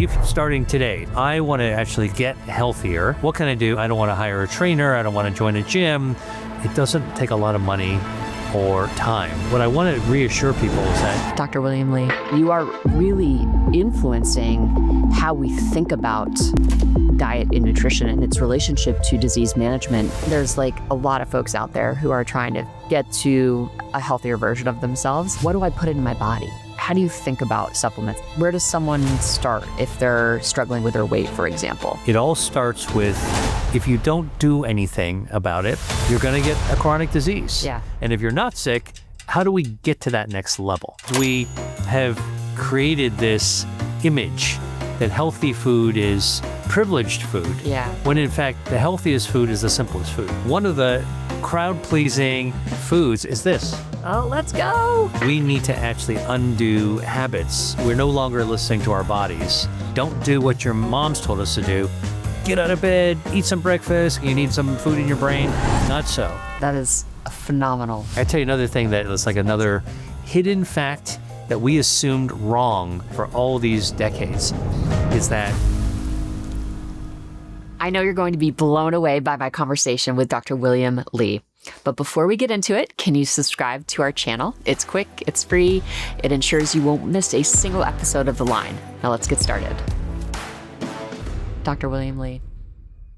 if starting today, I want to actually get healthier, what can I do? I don't want to hire a trainer. I don't want to join a gym. It doesn't take a lot of money or time. What I want to reassure people is that Dr. William Li, you are really influencing how we think about diet and nutrition and its relationship to disease management. There's like a lot of folks out there who are trying to get to a healthier version of themselves. What do I put in my body? How do you think about supplements? Where does someone start if they're struggling with their weight, for example? it all starts with, if you don't do anything about it, you're going to get a chronic disease. Yeah. And if you're not sick, how do we get to that next level? We have created this image that healthy food is privileged food. Yeah. When in fact, the healthiest food is the simplest food. One of the crowd-pleasing foods is this. Oh, let's go. We need to actually undo habits. We're no longer listening to our bodies. Don't do what your moms told us to do. Get out of bed, eat some breakfast, you need some food in your brain. Not so. That is phenomenal. I tell you another thing that is like another hidden fact that we assumed wrong for all these decades is that I know you're going to be blown away by my conversation with Dr. William Li. But before we get into it, can you subscribe to our channel? It's quick, it's free, it ensures you won't miss a single episode of The Line. Now let's get started. Dr. William Li,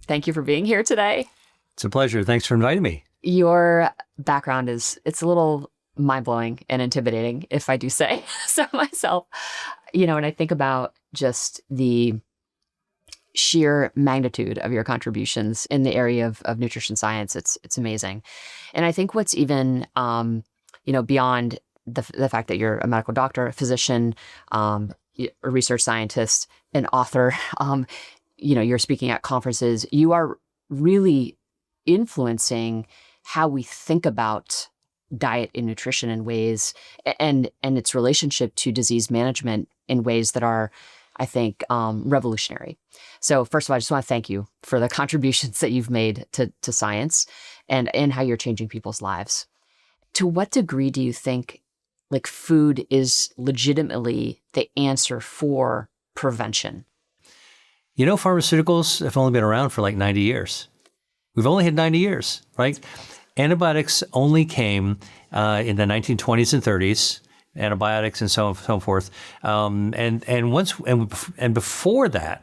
thank you for being here today. it's a pleasure. Thanks for inviting me. Your background it's a little mind-blowing and intimidating, if I do say so myself. You know, and I think about just the sheer magnitude of your contributions in the area of nutrition science. It's amazing. And I think what's even, beyond the fact that you're a medical doctor, a physician, a research scientist, an author, you're speaking at conferences, you are really influencing how we think about diet and nutrition in ways and its relationship to disease management in ways that are, I think, revolutionary. So first of all, I just want to thank you for the contributions that you've made to science and how you're changing people's lives. To what degree do you think like food is legitimately the answer for prevention? You know, pharmaceuticals have only been around for like 90 years. We've only had 90 years, right? Antibiotics only came in the 1920s and 30s. Antibiotics and so on and so forth, and before that,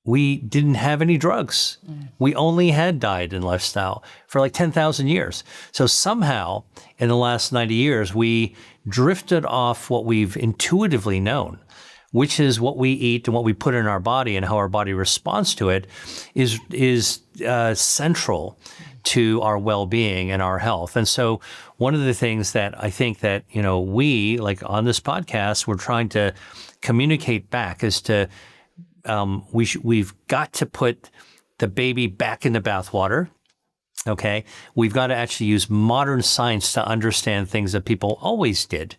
we didn't have any drugs. We only had diet and lifestyle for like 10,000 years. So somehow, in the last 90 years, we drifted off what we've intuitively known, which is what we eat and what we put in our body and how our body responds to it is central to our well-being and our health. And so one of the things that I think that, we, like on this podcast, we're trying to communicate back is to, we've got to put the baby back in the bathwater. Okay. We've got to actually use modern science to understand things that people always did,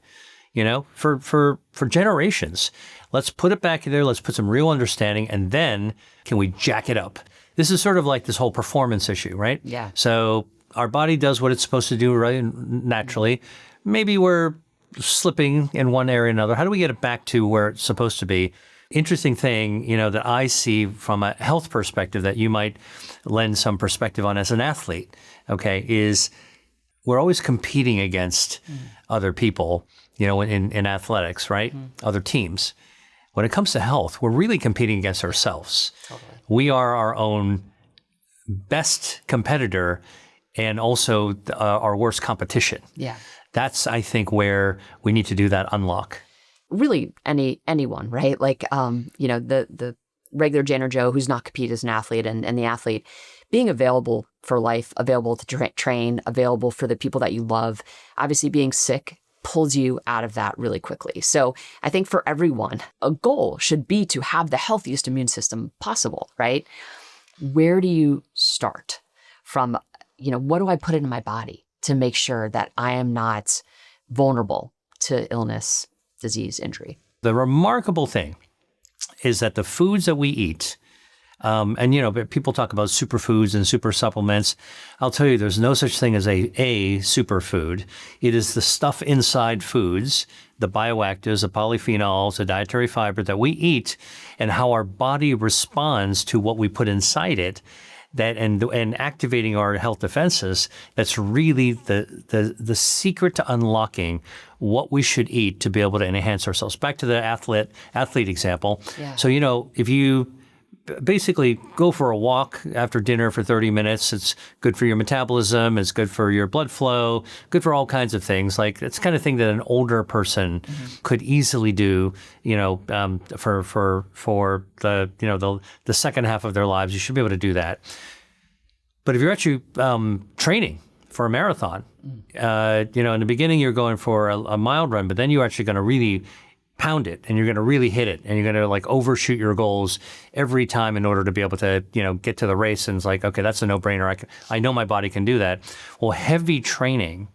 for generations. Let's put it back in there. Let's put some real understanding. And then can we jack it up? This is sort of like this whole performance issue, right? Yeah. So our body does what it's supposed to do, right? Naturally. Maybe we're slipping in one area or another. How do we get it back to where it's supposed to be? Interesting thing, that I see from a health perspective that you might lend some perspective on as an athlete, okay, is we're always competing against other people, in athletics, right? Other teams. When it comes to health, we're really competing against ourselves. Totally. We are our own best competitor and also our worst competition. Yeah. That's, I think, where we need to do that unlock. Really, anyone, right? Like, the regular Jane or Joe who's not competing as an athlete and the athlete being available for life, available to train, available for the people that you love. Obviously, being sick pulls you out of that really quickly. So I think for everyone, a goal should be to have the healthiest immune system possible, right? Where do you start from, what do I put into my body to make sure that I am not vulnerable to illness, disease, injury? The remarkable thing is that the foods that we eat And, but people talk about superfoods and super supplements. I'll tell you, there's no such thing as a superfood. It is the stuff inside foods, the bioactives, the polyphenols, the dietary fiber that we eat, and how our body responds to what we put inside it. That and activating our health defenses, that's really the secret to unlocking what we should eat to be able to enhance ourselves. Back to the athlete example. Yeah. So, if you basically go for a walk after dinner for 30 minutes, it's good for your metabolism, it's good for your blood flow, good for all kinds of things. Like it's the kind of thing that an older person could easily do, for the second half of their lives. You should be able to do that. But if you're actually training for a marathon, in the beginning you're going for a mild run, but then you're actually going to really pound it, and you're going to really hit it, and you're going to like overshoot your goals every time in order to be able to, get to the race. And it's like, okay, that's a no-brainer. I know my body can do that. Well, heavy training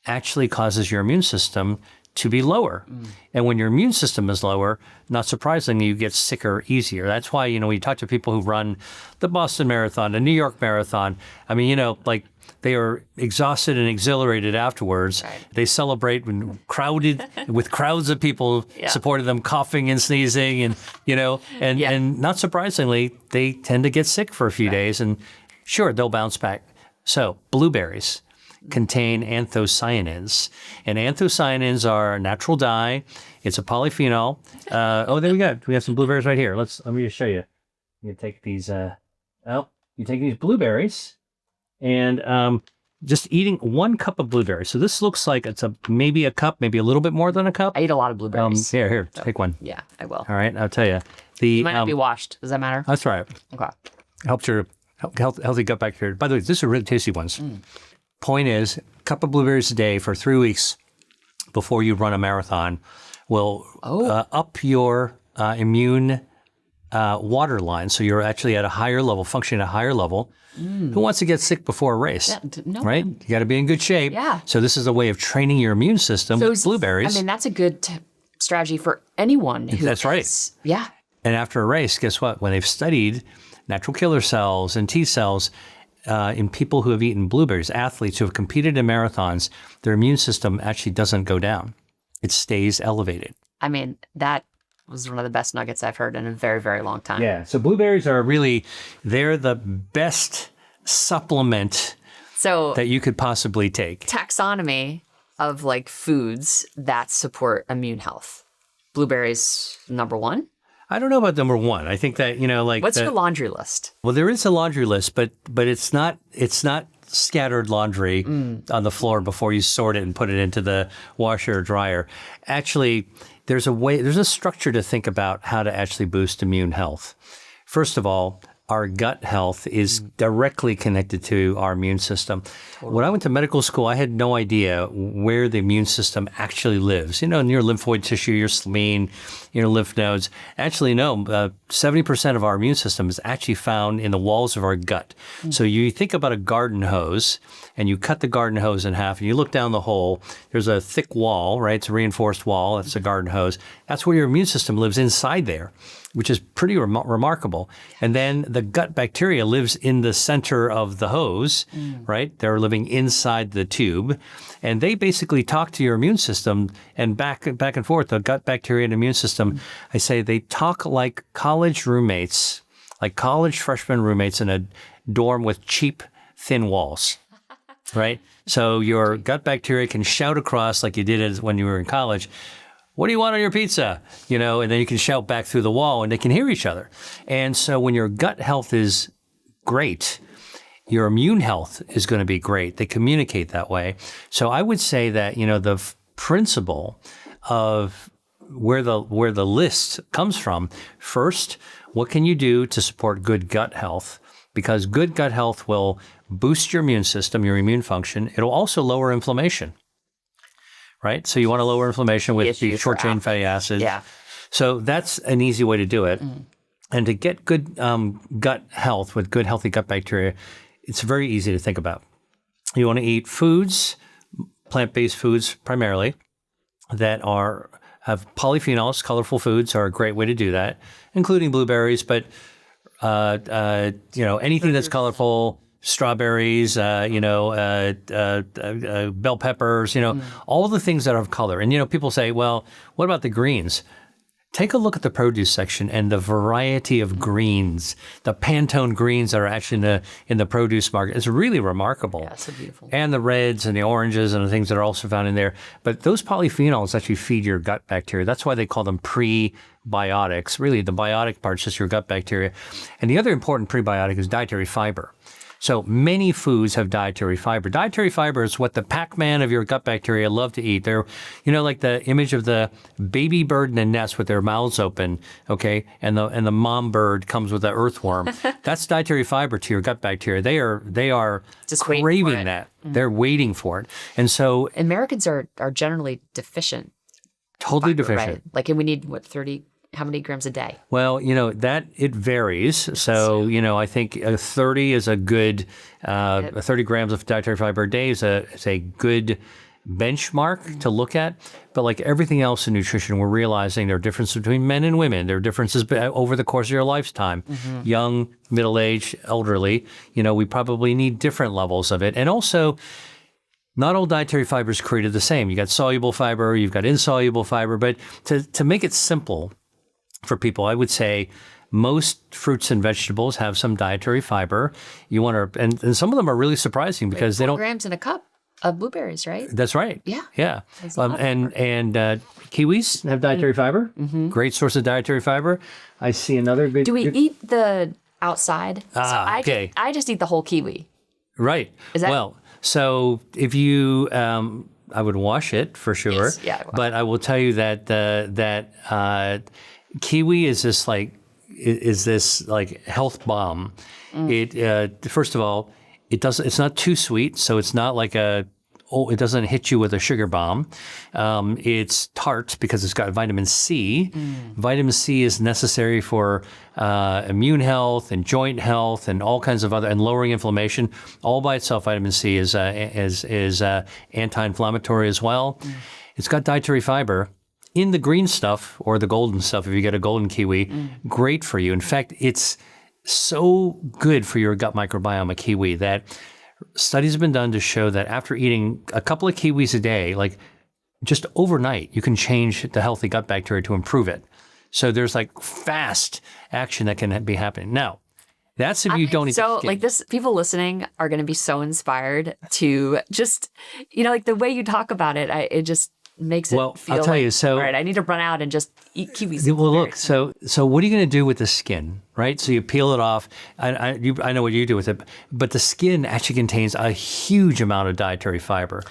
actually causes your immune system to be lower. And when your immune system is lower, not surprisingly, you get sicker easier. That's why, when you talk to people who run the Boston Marathon, the New York Marathon, I mean, they are exhausted and exhilarated afterwards. Right. They celebrate when crowded with crowds of people supporting them, coughing and sneezing, and not surprisingly, they tend to get sick for a few days, and sure, they'll bounce back. So blueberries contain anthocyanins, and anthocyanins are a natural dye. It's a polyphenol. There we go. We have some blueberries right here. Let me just show you. You take these. You take these blueberries. And just eating 1 cup of blueberries. So this looks like it's maybe a cup, maybe a little bit more than a cup. I eat a lot of blueberries. Here, take one. Yeah, I will. All right, I'll tell you. It might not be washed. Does that matter? That's right. Okay. Helps your healthy gut bacteria. By the way, these are really tasty ones. Point is, a cup of blueberries a day for 3 weeks before you run a marathon will up your immune water line. So you're actually at a higher level, functioning at a higher level. Who wants to get sick before a race? No right? one. You got to be in good shape. Yeah. So this is a way of training your immune system with blueberries. I mean, that's a good strategy for anyone who That's right. Yeah. And after a race, guess what? When they've studied natural killer cells and T cells in people who have eaten blueberries, athletes who have competed in marathons, their immune system actually doesn't go down. It stays elevated. I mean, that was one of the best nuggets I've heard in a very, very long time. Yeah. So blueberries are they're the best supplement that you could possibly take. Taxonomy of like foods that support immune health. Blueberries, number 1. I don't know about number 1. I think that, what's your laundry list? Well, there is a laundry list, but it's not scattered laundry on the floor before you sort it and put it into the washer or dryer. Actually, there's a structure to think about how to actually boost immune health. First of all, our gut health is directly connected to our immune system. Totally. When I went to medical school, I had no idea where the immune system actually lives. In your lymphoid tissue, your spleen, your lymph nodes. Actually, no, 70% of our immune system is actually found in the walls of our gut. So you think about a garden hose, and you cut the garden hose in half, and you look down the hole. There's a thick wall, right? It's a reinforced wall. That's a garden hose. That's where your immune system lives inside there, which is pretty remarkable. And then the gut bacteria lives in the center of the hose, right? They're living inside the tube. And they basically talk to your immune system, and back and forth, the gut bacteria and immune system, I say they talk like college roommates, like college freshman roommates in a dorm with cheap, thin walls, right? So your gut bacteria can shout across like you did when you were in college, "What do you want on your pizza?" And then you can shout back through the wall, and they can hear each other. And so when your gut health is great, your immune health is going to be great. They communicate that way. So I would say that, the principle of where the list comes from, first, what can you do to support good gut health? Because good gut health will boost your immune system, your immune function. It'll also lower inflammation. Right? So you want to lower inflammation with the short-chain fatty acids. Yeah. So that's an easy way to do it. And to get good gut health with good, healthy gut bacteria, it's very easy to think about. You want to eat foods, plant-based foods primarily, that have polyphenols. Colorful foods are a great way to do that, including blueberries. But anything that's colorful, strawberries, bell peppers, all the things that are of color. And, people say, well, what about the greens? Take a look at the produce section and the variety of greens, the Pantone greens that are actually in the produce market. It's really remarkable. Yeah, so beautiful. And the reds and the oranges and the things that are also found in there. But those polyphenols actually feed your gut bacteria. That's why they call them prebiotics. Really, the biotic part is just your gut bacteria. And the other important prebiotic is dietary fiber. So many foods have dietary fiber. Dietary fiber is what the Pac-Man of your gut bacteria love to eat. They're, like the image of the baby bird in a nest with their mouths open, okay, and the mom bird comes with the earthworm. That's dietary fiber to your gut bacteria. They are Just craving that. Mm-hmm. They're waiting for it, and so Americans are generally deficient. Totally fiber, deficient. right? Like, and we need 30. How many grams a day? Well, that it varies. So, I think 30 is a good, 30 grams of dietary fiber a day is a good benchmark to look at. But like everything else in nutrition, we're realizing there are differences between men and women. There are differences over the course of your lifetime. Mm-hmm. Young, middle-aged, elderly, we probably need different levels of it. And also, not all dietary fiber is created the same. You got soluble fiber, you've got insoluble fiber. But to make it simple, for people, I would say most fruits and vegetables have some dietary fiber. You want to, and some of them are really surprising because they don't. 4 grams in a cup of blueberries, right? That's right. Yeah. Yeah. And kiwis have dietary fiber. Mm-hmm. Great source of dietary fiber. I see another good. Do we eat the outside? Okay. I just eat the whole kiwi. Right. Is that well? So if you. I would wash it for sure. Yes, yeah, but I will tell you that kiwi is this health bomb. It first of all, it's not too sweet, so it's not like it doesn't hit you with a sugar bomb. It's tart because it's got vitamin C. Vitamin C is necessary for immune health and joint health and all kinds of other, and lowering inflammation. All by itself, vitamin C is anti-inflammatory as well. It's got dietary fiber. In the green stuff or the golden stuff, if you get a golden kiwi, great for you. In fact, it's so good for your gut microbiome, a kiwi, that studies have been done to show that after eating a couple of kiwis a day, like just overnight, you can change the healthy gut bacteria to improve it. So there's like fast action that can be happening. Now, that's if you don't eat the skin. Like this, people listening are going to be so inspired to just, like the way you talk about it, it just makes it feel I'll tell you, all right, I need to run out and just eat kiwis. Well, look, so what are you going to do with the skin, right? So you peel it off. I know what you do with it, but the skin actually contains a huge amount of dietary fiber.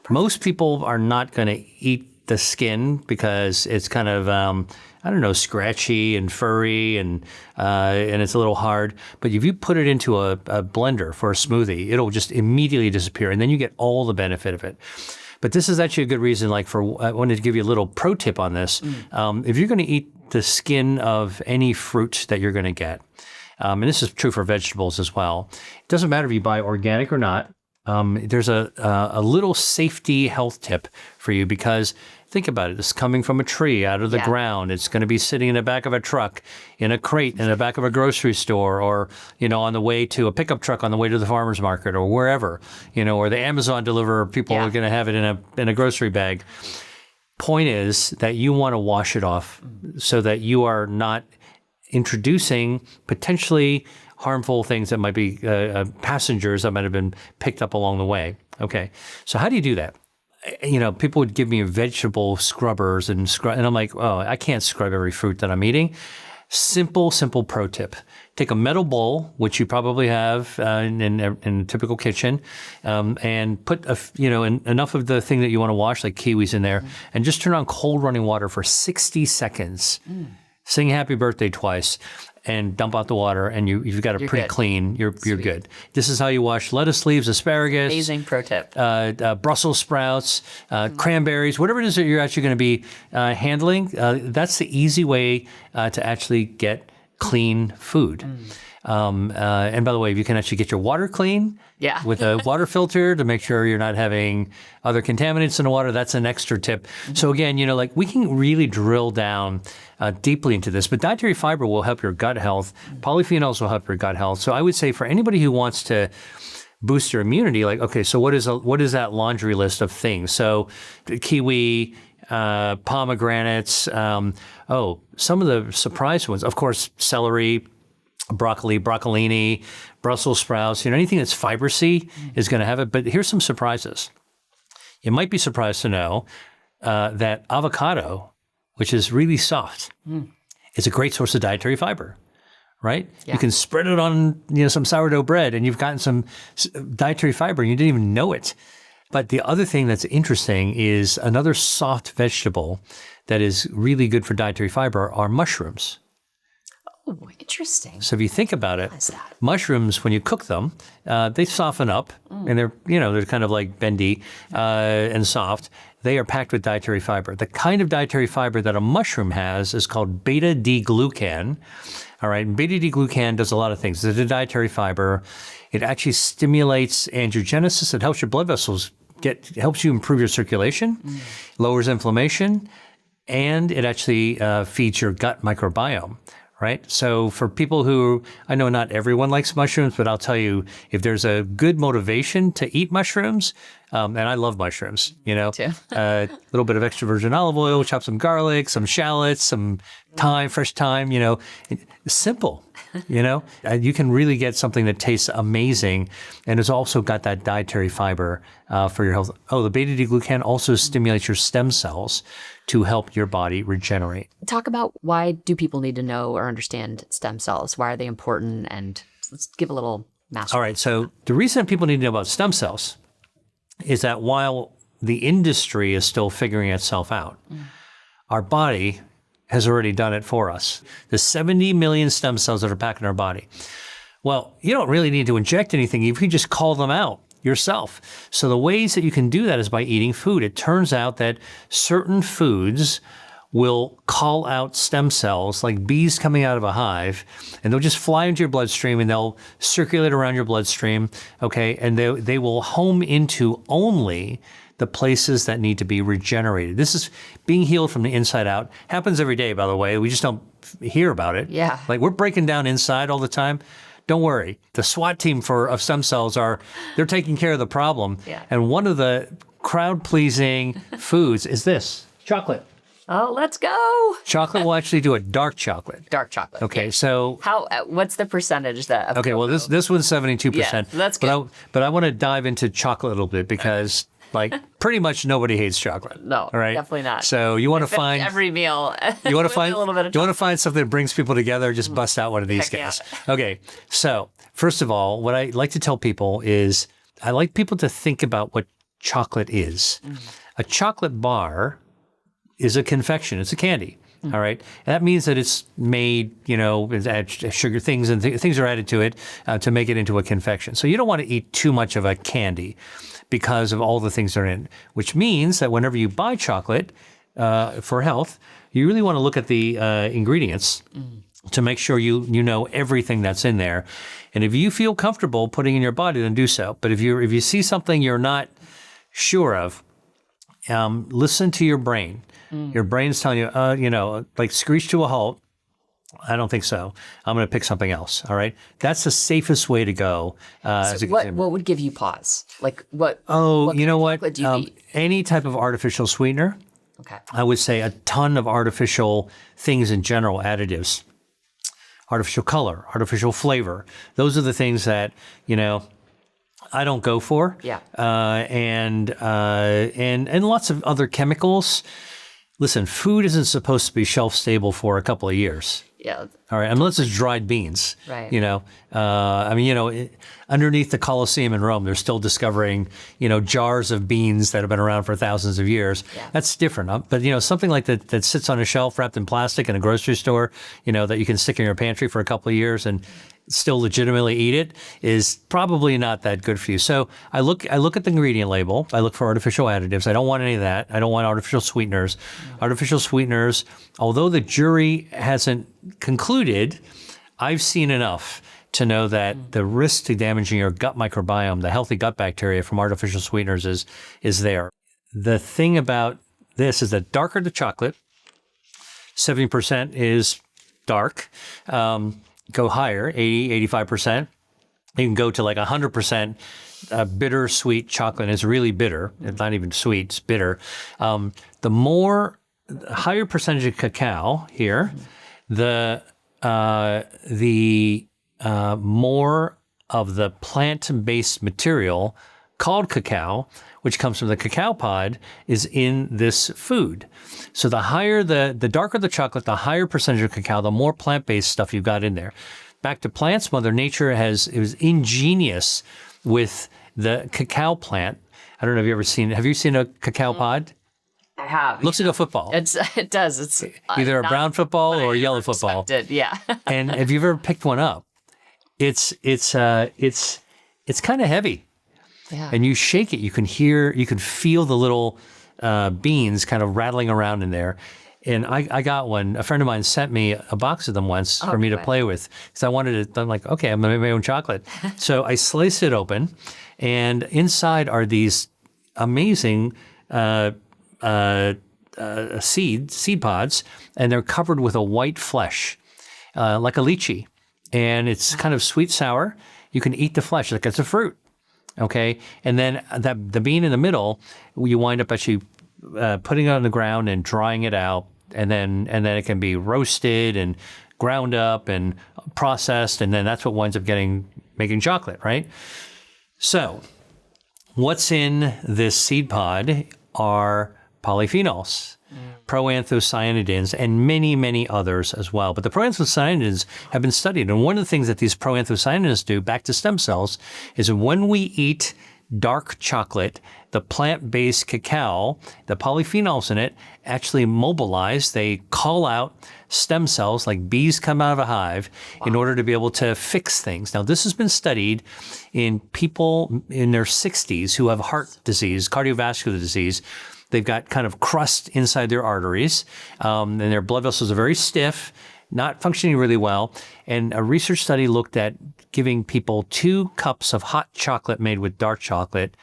Most people are not going to eat the skin because it's kind of, scratchy and furry and it's a little hard. But if you put it into a blender for a smoothie, it'll just immediately disappear, and then you get all the benefit of it. But this is actually a good reason, I wanted to give you a little pro tip on this. If you're going to eat the skin of any fruit that you're going to get, and this is true for vegetables as well, it doesn't matter if you buy organic or not. There's a little safety health tip for you, because think about it. It's coming from a tree out of the ground. It's going to be sitting in the back of a truck, in a crate in the back of a grocery store, or, on the way to a pickup truck on the way to the farmer's market, or wherever, or the Amazon deliverer. People are going to have it in a grocery bag. Point is that you want to wash it off so that you are not introducing potentially harmful things that might be passengers that might have been picked up along the way. Okay. So how do you do that? People would give me vegetable scrubbers and I'm like, oh, I can't scrub every fruit that I'm eating. Simple pro tip. Take a metal bowl, which you probably have in a typical kitchen, and put enough of the thing that you want to wash, like kiwis, in there, and just turn on cold running water for 60 seconds. Sing happy birthday twice, and dump out the water, and you've got it pretty good. Clean. You're good. This is how you wash lettuce leaves, asparagus. Amazing pro tip. Brussels sprouts, cranberries, whatever it is that you're actually going to be handling. That's the easy way to actually get clean food. And by the way, you can actually get your water clean with a water filter to make sure you're not having other contaminants in the water. That's an extra tip. So again, like we can really drill down deeply into this, but dietary fiber will help your gut health. Polyphenols will help your gut health. So I would say for anybody who wants to boost your immunity, like, okay, so what is that laundry list of things? So kiwi, pomegranates, some of the surprise ones, of course, celery, broccoli, broccolini, Brussels sprouts, anything that's fibrous-y is going to have it. But here's some surprises. You might be surprised to know that avocado, which is really soft, is a great source of dietary fiber, right? Yeah. You can spread it on some sourdough bread and you've gotten some dietary fiber and you didn't even know it. But the other thing that's interesting is another soft vegetable that is really good for dietary fiber are mushrooms. Oh, interesting. So if you think about it, mushrooms, when you cook them, they soften up and they're kind of like bendy and soft. They are packed with dietary fiber. The kind of dietary fiber that a mushroom has is called beta-D-glucan. All right, beta-D-glucan does a lot of things. It's a dietary fiber. It actually stimulates angiogenesis. It helps your blood vessels helps you improve your circulation, lowers inflammation, and it actually feeds your gut microbiome. Right. So for people who, I know not everyone likes mushrooms, but I'll tell you, if there's a good motivation to eat mushrooms, and I love mushrooms, Too. A little bit of extra virgin olive oil, chop some garlic, some shallots, some thyme, fresh thyme, simple, you can really get something that tastes amazing. And it's also got that dietary fiber for your health. Oh, the beta-D-glucan also stimulates your stem cells to help your body regenerate. Talk about why do people need to know or understand stem cells? Why are they important? And let's give a little master. All right. So the reason people need to know about stem cells is that while the industry is still figuring itself out, our body has already done it for us. The 70 million stem cells that are packed in our body. Well, you don't really need to inject anything. You can just call them out yourself. So the ways that you can do that is by eating food. It turns out that certain foods will call out stem cells like bees coming out of a hive, and they'll just fly into your bloodstream and they'll circulate around your bloodstream, okay? And they will home into only the places that need to be regenerated. This is being healed from the inside out. Happens every day, by the way. We just don't hear about it. Yeah. Like we're breaking down inside all the time. Don't worry. The SWAT team of stem cells they're taking care of the problem. Yeah. And one of the crowd-pleasing foods is this, chocolate. Oh, let's go. Chocolate will actually do it, dark chocolate. Dark chocolate. Okay, so what's the percentage that? Okay, well this one's 72%. Yeah, that's good. But I want to dive into chocolate a little bit because pretty much nobody hates chocolate. No, all right? Definitely not. So you want to find every meal. You want to find a little bit of you want to find something that brings people together. Just bust out one of these guys. Yeah. Okay. So first of all, what I like to tell people is I like people to think about what chocolate is. A chocolate bar is a confection. It's a candy. All right. And that means that it's made, sugar things and things are added to it to make it into a confection. So you don't want to eat too much of a candy because of all the things that are in it, which means that whenever you buy chocolate for health, you really want to look at the ingredients to make sure you know everything that's in there. And if you feel comfortable putting in your body, then do so. But if you see something you're not sure of, listen to your brain. Your brain's telling you, like screech to a halt. I don't think so. I'm going to pick something else. All right. That's the safest way to go. What would give you pause? Like what? Oh, you know what? Chocolate do you eat? Any type of artificial sweetener. Okay. I would say a ton of artificial things in general, additives, artificial color, artificial flavor. Those are the things that, I don't go for. Yeah. And lots of other chemicals. Listen, food isn't supposed to be shelf stable for a couple of years. Yeah. All right. Unless it's dried beans. Right. Underneath the Colosseum in Rome, they're still discovering, jars of beans that have been around for thousands of years. Yeah. That's different. But, something like that sits on a shelf wrapped in plastic in a grocery store, that you can stick in your pantry for a couple of years and still legitimately eat it is probably not that good for you. So I look at the ingredient label. I look for artificial additives. I don't want any of that. I don't want artificial sweeteners. Artificial sweeteners, although the jury hasn't concluded included, I've seen enough to know that the risk to damaging your gut microbiome, the healthy gut bacteria from artificial sweeteners is there. The thing about this is that darker the chocolate, 70% is dark, go higher, 80, 85%. You can go to like 100% bitter sweet chocolate. It's really bitter. It's not even sweet, it's bitter. The higher percentage of cacao here, the more of the plant-based material called cacao, which comes from the cacao pod, is in this food. So the darker the chocolate, the higher percentage of cacao, the more plant-based stuff you've got in there. Back to plants, Mother Nature it was ingenious with the cacao plant. I don't know if have you seen a cacao pod? I have. Looks like a football. It does. It's either a brown football or a yellow football. Yeah. And have you ever picked one up? It's kind of heavy. Yeah. And you shake it, you can feel the little beans kind of rattling around in there. And I got one. A friend of mine sent me a box of them once for me to play with because I wanted to. I'm like, okay, I'm gonna make my own chocolate. So I sliced it open, and inside are these amazing seed pods, and they're covered with a white flesh, like a lychee, and it's kind of sweet sour. You can eat the flesh like it's a fruit. Okay, and then the bean in the middle, you wind up actually putting it on the ground and drying it out, and then it can be roasted and ground up and processed, and then that's what winds up making chocolate, right? So, what's in this seed pod are polyphenols, proanthocyanidins, and many, many others as well. But the proanthocyanidins have been studied, and one of the things that these proanthocyanidins do, back to stem cells, is when we eat dark chocolate, the plant-based cacao, the polyphenols in it actually mobilize. They call out stem cells like bees come out of a hive in order to be able to fix things. Now, this has been studied in people in their 60s who have heart disease, cardiovascular disease. They've got kind of crust inside their arteries, and their blood vessels are very stiff, not functioning really well. And a research study looked at giving people 2 cups of hot chocolate made with dark chocolate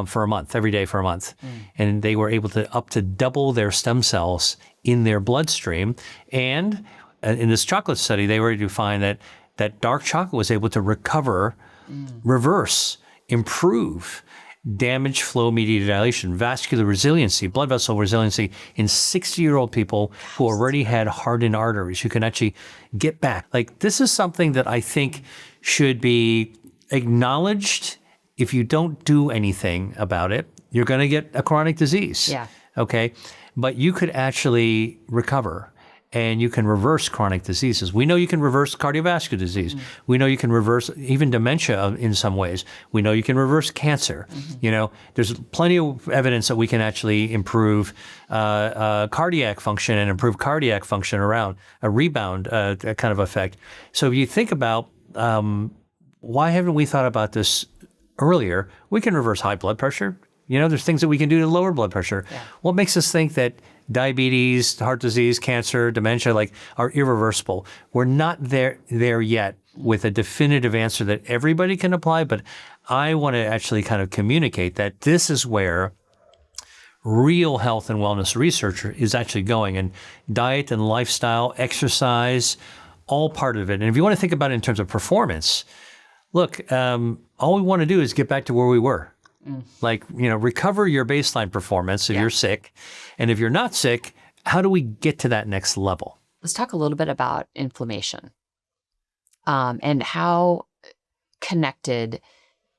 for a month, every day for a month. And they were able to up to double their stem cells in their bloodstream. And in this chocolate study, they were able to find that dark chocolate was able to recover, reverse, improve damage flow mediated dilation, vascular resiliency, blood vessel resiliency in 60-year-old people who already had hardened arteries, who can actually get back. Like, this is something that I think should be acknowledged. If you don't do anything about it, you're going to get a chronic disease. Yeah. Okay. But you could actually recover, and you can reverse chronic diseases. We know you can reverse cardiovascular disease. We know you can reverse even dementia in some ways. We know you can reverse cancer. You know, there's plenty of evidence that we can actually improve cardiac function and improve cardiac function around a rebound kind of effect. So if you think about why haven't we thought about this earlier? We can reverse high blood pressure. You know, there's things that we can do to lower blood pressure. Yeah. What makes us think that diabetes, heart disease, cancer, dementia, are irreversible? We're not there yet with a definitive answer that everybody can apply, but I want to actually kind of communicate that this is where real health and wellness research is actually going, and diet and lifestyle, exercise, all part of it. And if you want to think about it in terms of performance, look, all we want to do is get back to where we were. Recover your baseline performance if you're sick. And if you're not sick, how do we get to that next level? Let's talk a little bit about inflammation and how connected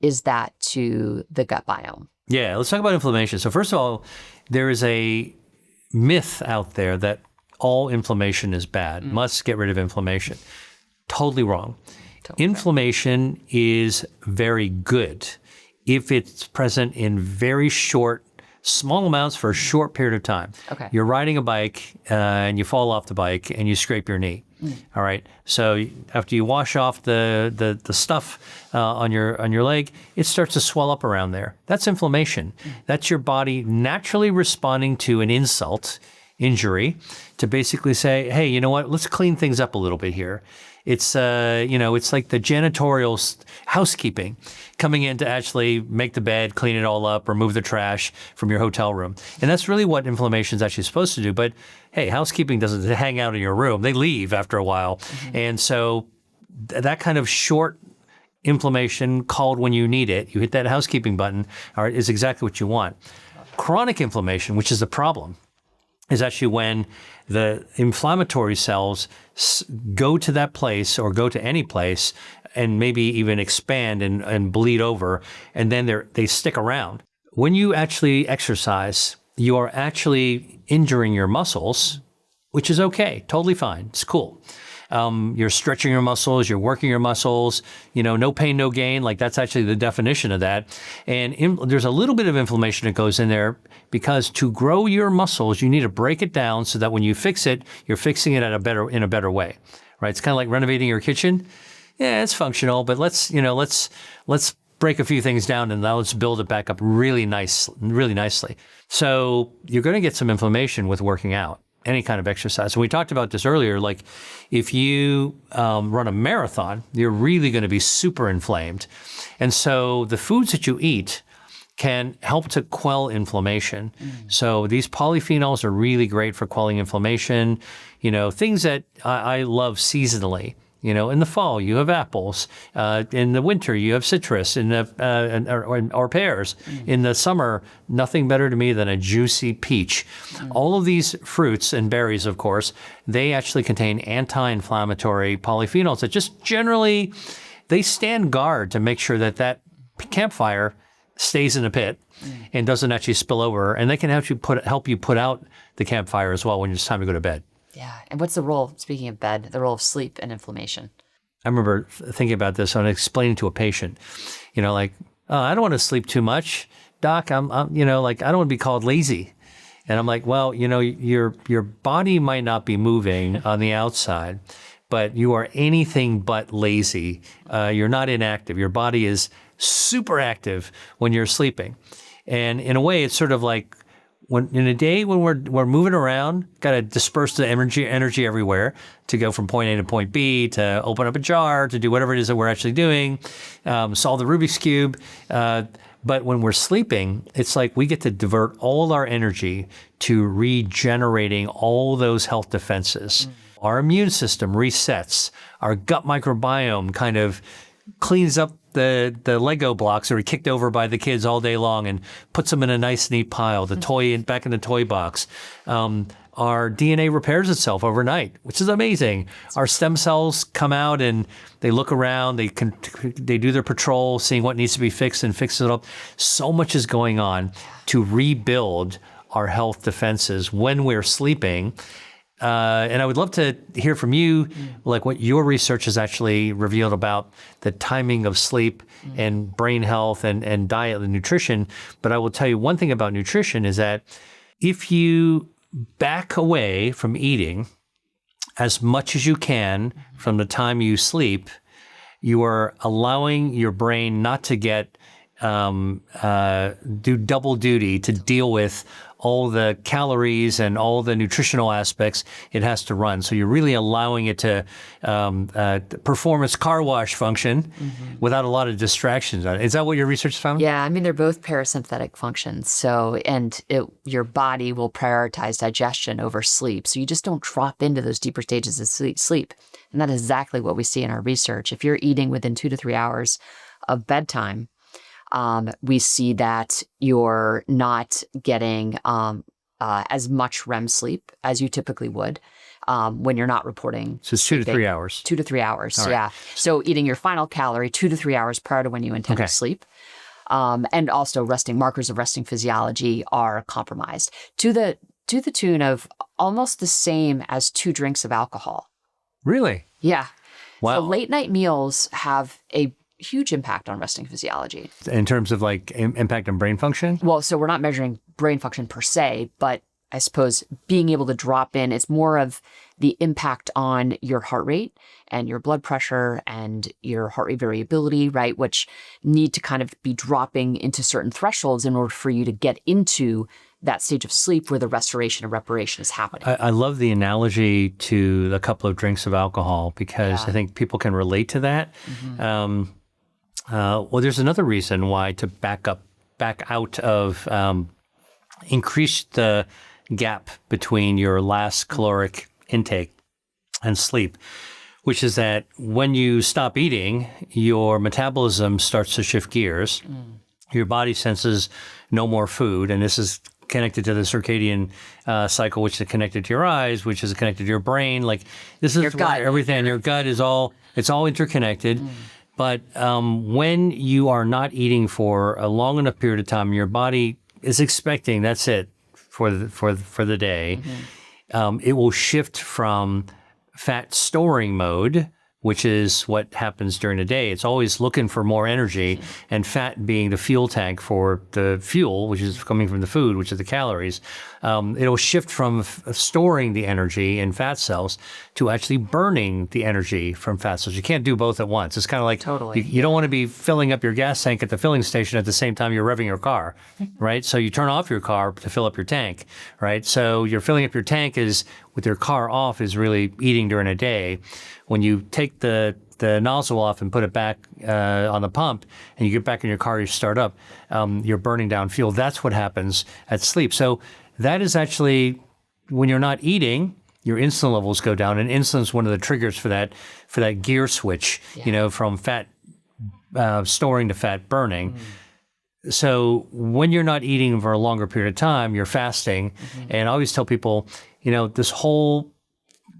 is that to the gut biome? Yeah, let's talk about inflammation. So first of all, there is a myth out there that all inflammation is bad, must get rid of inflammation. Totally wrong. Inflammation is very good if it's present in very small amounts for a short period of time. Okay. You're riding a bike and you fall off the bike and you scrape your knee. All right. So after you wash off the stuff on your leg, it starts to swell up around there. That's inflammation. That's your body naturally responding to an insult. injury to basically say, hey, you know what? Let's clean things up a little bit here. It's, it's like the janitorial housekeeping coming in to actually make the bed, clean it all up, remove the trash from your hotel room. And that's really what inflammation is actually supposed to do. But hey, housekeeping doesn't hang out in your room. They leave after a while. Mm-hmm. And so that kind of short inflammation called when you need it, you hit that housekeeping button, all right, is exactly what you want. Chronic inflammation, which is the problem, is actually when the inflammatory cells go to that place or go to any place and maybe even expand and bleed over, and then they stick around. When you actually exercise, you are actually injuring your muscles, which is okay, totally fine, it's cool. You're stretching your muscles, you're working your muscles, no pain, no gain. Like that's actually the definition of that. And there's a little bit of inflammation that goes in there because to grow your muscles, you need to break it down so that when you fix it, you're fixing it in a better way, right? It's kind of like renovating your kitchen. Yeah, it's functional, but let's break a few things down and now let's build it back up really nicely. So you're going to get some inflammation with working out. Any kind of exercise. And we talked about this earlier, like if you run a marathon, you're really going to be super inflamed. And so the foods that you eat can help to quell inflammation. So these polyphenols are really great for quelling inflammation. Things that I love seasonally. In the fall, you have apples. In the winter, you have citrus or pears. In the summer, nothing better to me than a juicy peach. All of these fruits and berries, of course, they actually contain anti-inflammatory polyphenols that just generally, they stand guard to make sure that campfire stays in the pit and doesn't actually spill over. And they can actually help you put out the campfire as well when it's time to go to bed. Yeah. And what's the role, speaking of bed, the role of sleep and inflammation? I remember thinking about this when explaining to a patient, I don't want to sleep too much, doc. I don't want to be called lazy. And I'm like, well, your body might not be moving on the outside, but you are anything but lazy. You're not inactive. Your body is super active when you're sleeping. And in a way, it's sort of like, in a day when we're moving around, got to disperse the energy everywhere to go from point A to point B, to open up a jar, to do whatever it is that we're actually doing, solve the Rubik's Cube. But when we're sleeping, it's like we get to divert all our energy to regenerating all those health defenses. Our immune system resets. Our gut microbiome kind of cleans up the Lego blocks that were kicked over by the kids all day long and puts them in a nice, neat pile, back in the toy box. Our DNA repairs itself overnight, which is amazing. Our stem cells come out and they look around, they do their patrol, seeing what needs to be fixed and fix it up. So much is going on to rebuild our health defenses when we're sleeping. And I would love to hear from you, like what your research has actually revealed about the timing of sleep and brain health and diet and nutrition. But I will tell you one thing about nutrition is that if you back away from eating as much as you can from the time you sleep, you are allowing your brain not to get do double duty to deal with all the calories and all the nutritional aspects it has to run. So you're really allowing it to perform its car wash function without a lot of distractions. Is that what your research found? Yeah, I mean, they're both parasympathetic functions. So, your body will prioritize digestion over sleep. So you just don't drop into those deeper stages of sleep. And that is exactly what we see in our research. If you're eating within 2 to 3 hours of bedtime, we see that you're not getting as much REM sleep as you typically would when you're not reporting. So it's 2 to 3 hours. 2 to 3 hours, right. Yeah. So eating your final calorie 2 to 3 hours prior to when you intend to sleep. And also markers of resting physiology are compromised to the tune of almost the same as 2 drinks of alcohol. Really? Yeah. Wow. So late night meals have a huge impact on resting physiology. In terms of like impact on brain function? Well, so we're not measuring brain function per se, but I suppose being able to drop in, it's more of the impact on your heart rate and your blood pressure and your heart rate variability, right? Which need to kind of be dropping into certain thresholds in order for you to get into that stage of sleep where the restoration and reparation is happening. I love the analogy to the couple of drinks of alcohol because I think people can relate to that. Well, there's another reason why to back out of increase the gap between your last caloric intake and sleep, which is that when you stop eating, your metabolism starts to shift gears. Your body senses no more food, and this is connected to the circadian cycle, which is connected to your eyes, which is connected to your brain. Like this is where everything. Your gut is all interconnected. But when you are not eating for a long enough period of time, your body is expecting that's it for the day. It will shift from fat storing mode, which is what happens during the day. It's always looking for more energy, and fat being the fuel tank for the fuel, which is coming from the food, which is the calories. It'll shift from storing the energy in fat cells to actually burning the energy from fat cells. You can't do both at once. It's kind of like you don't want to be filling up your gas tank at the filling station at the same time you're revving your car, right? So you turn off your car to fill up your tank, right? So you're filling up your tank is with your car off is really eating during a day. When you take the nozzle off and put it back on the pump and you get back in your car, you start up, you're burning down fuel. That's what happens at sleep. So that is actually, when you're not eating, your insulin levels go down, and insulin is one of the triggers for that gear switch, from fat storing to fat burning. So when you're not eating for a longer period of time, you're fasting. And I always tell people, this whole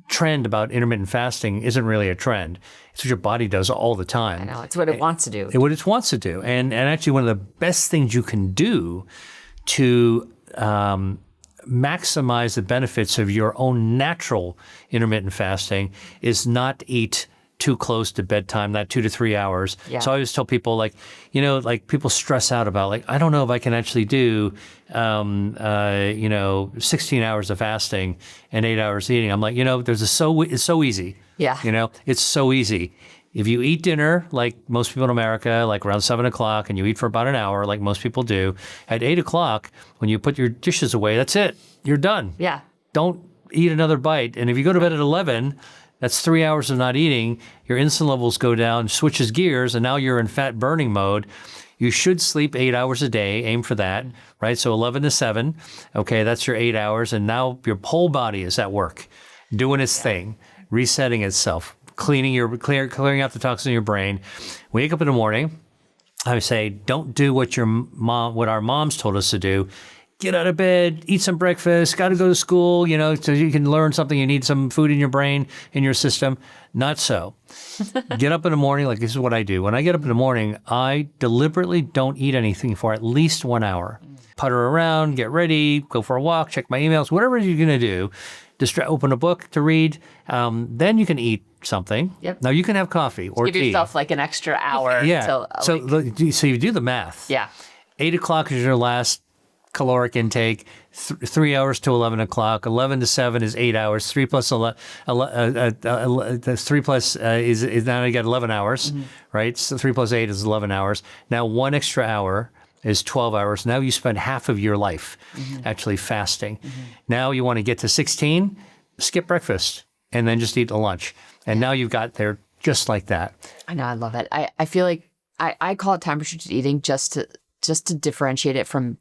trend about intermittent fasting isn't really a trend. It's what your body does all the time. I know. It's what it wants to do. What it wants to do. And actually one of the best things you can do to maximize the benefits of your own natural intermittent fasting is not eat too close to bedtime, that 2 to 3 hours. So I always tell people people stress out about I don't know if I can actually do, 16 hours of fasting and 8 hours eating. I'm like, it's so easy. It's so easy. If you eat dinner, like most people in America, like around 7 o'clock, and you eat for about an hour, like most people do, at 8 o'clock, when you put your dishes away, that's it. You're done. Don't eat another bite. And if you go to bed at 11, that's 3 hours of not eating. Your insulin levels go down, switches gears, and now you're in fat burning mode. You should sleep 8 hours a day. Aim for that, right? So 11 to 7. Okay, that's your 8 hours. And now your whole body is at work, doing its thing, resetting itself, clearing out the toxins in your brain. Wake up in the morning. I would say, don't do what our moms told us to do. Get out of bed, eat some breakfast, got to go to school, so you can learn something. You need some food in your brain, in your system. Not so. Get up in the morning, like this is what I do. When I get up in the morning, I deliberately don't eat anything for at least 1 hour. Putter around, get ready, go for a walk, check my emails, whatever you're going to do. Open a book to read. Then you can eat something. Now you can have coffee or give tea. Yourself like an extra hour. So you do the math. 8 o'clock is your last caloric intake, 3 hours to 11 o'clock, 11 to 7 is 8 hours, 3 plus 11, 3 plus is now you got 11 hours, right? So 3 plus 8 is 11 hours. Now 1 extra hour is 12 hours. Now you spend half of your life actually fasting. Now you want to get to 16, skip breakfast, and then just eat the lunch. And now you've got there just like that. I know, I love it. I feel like I call it time restricted eating just to differentiate it from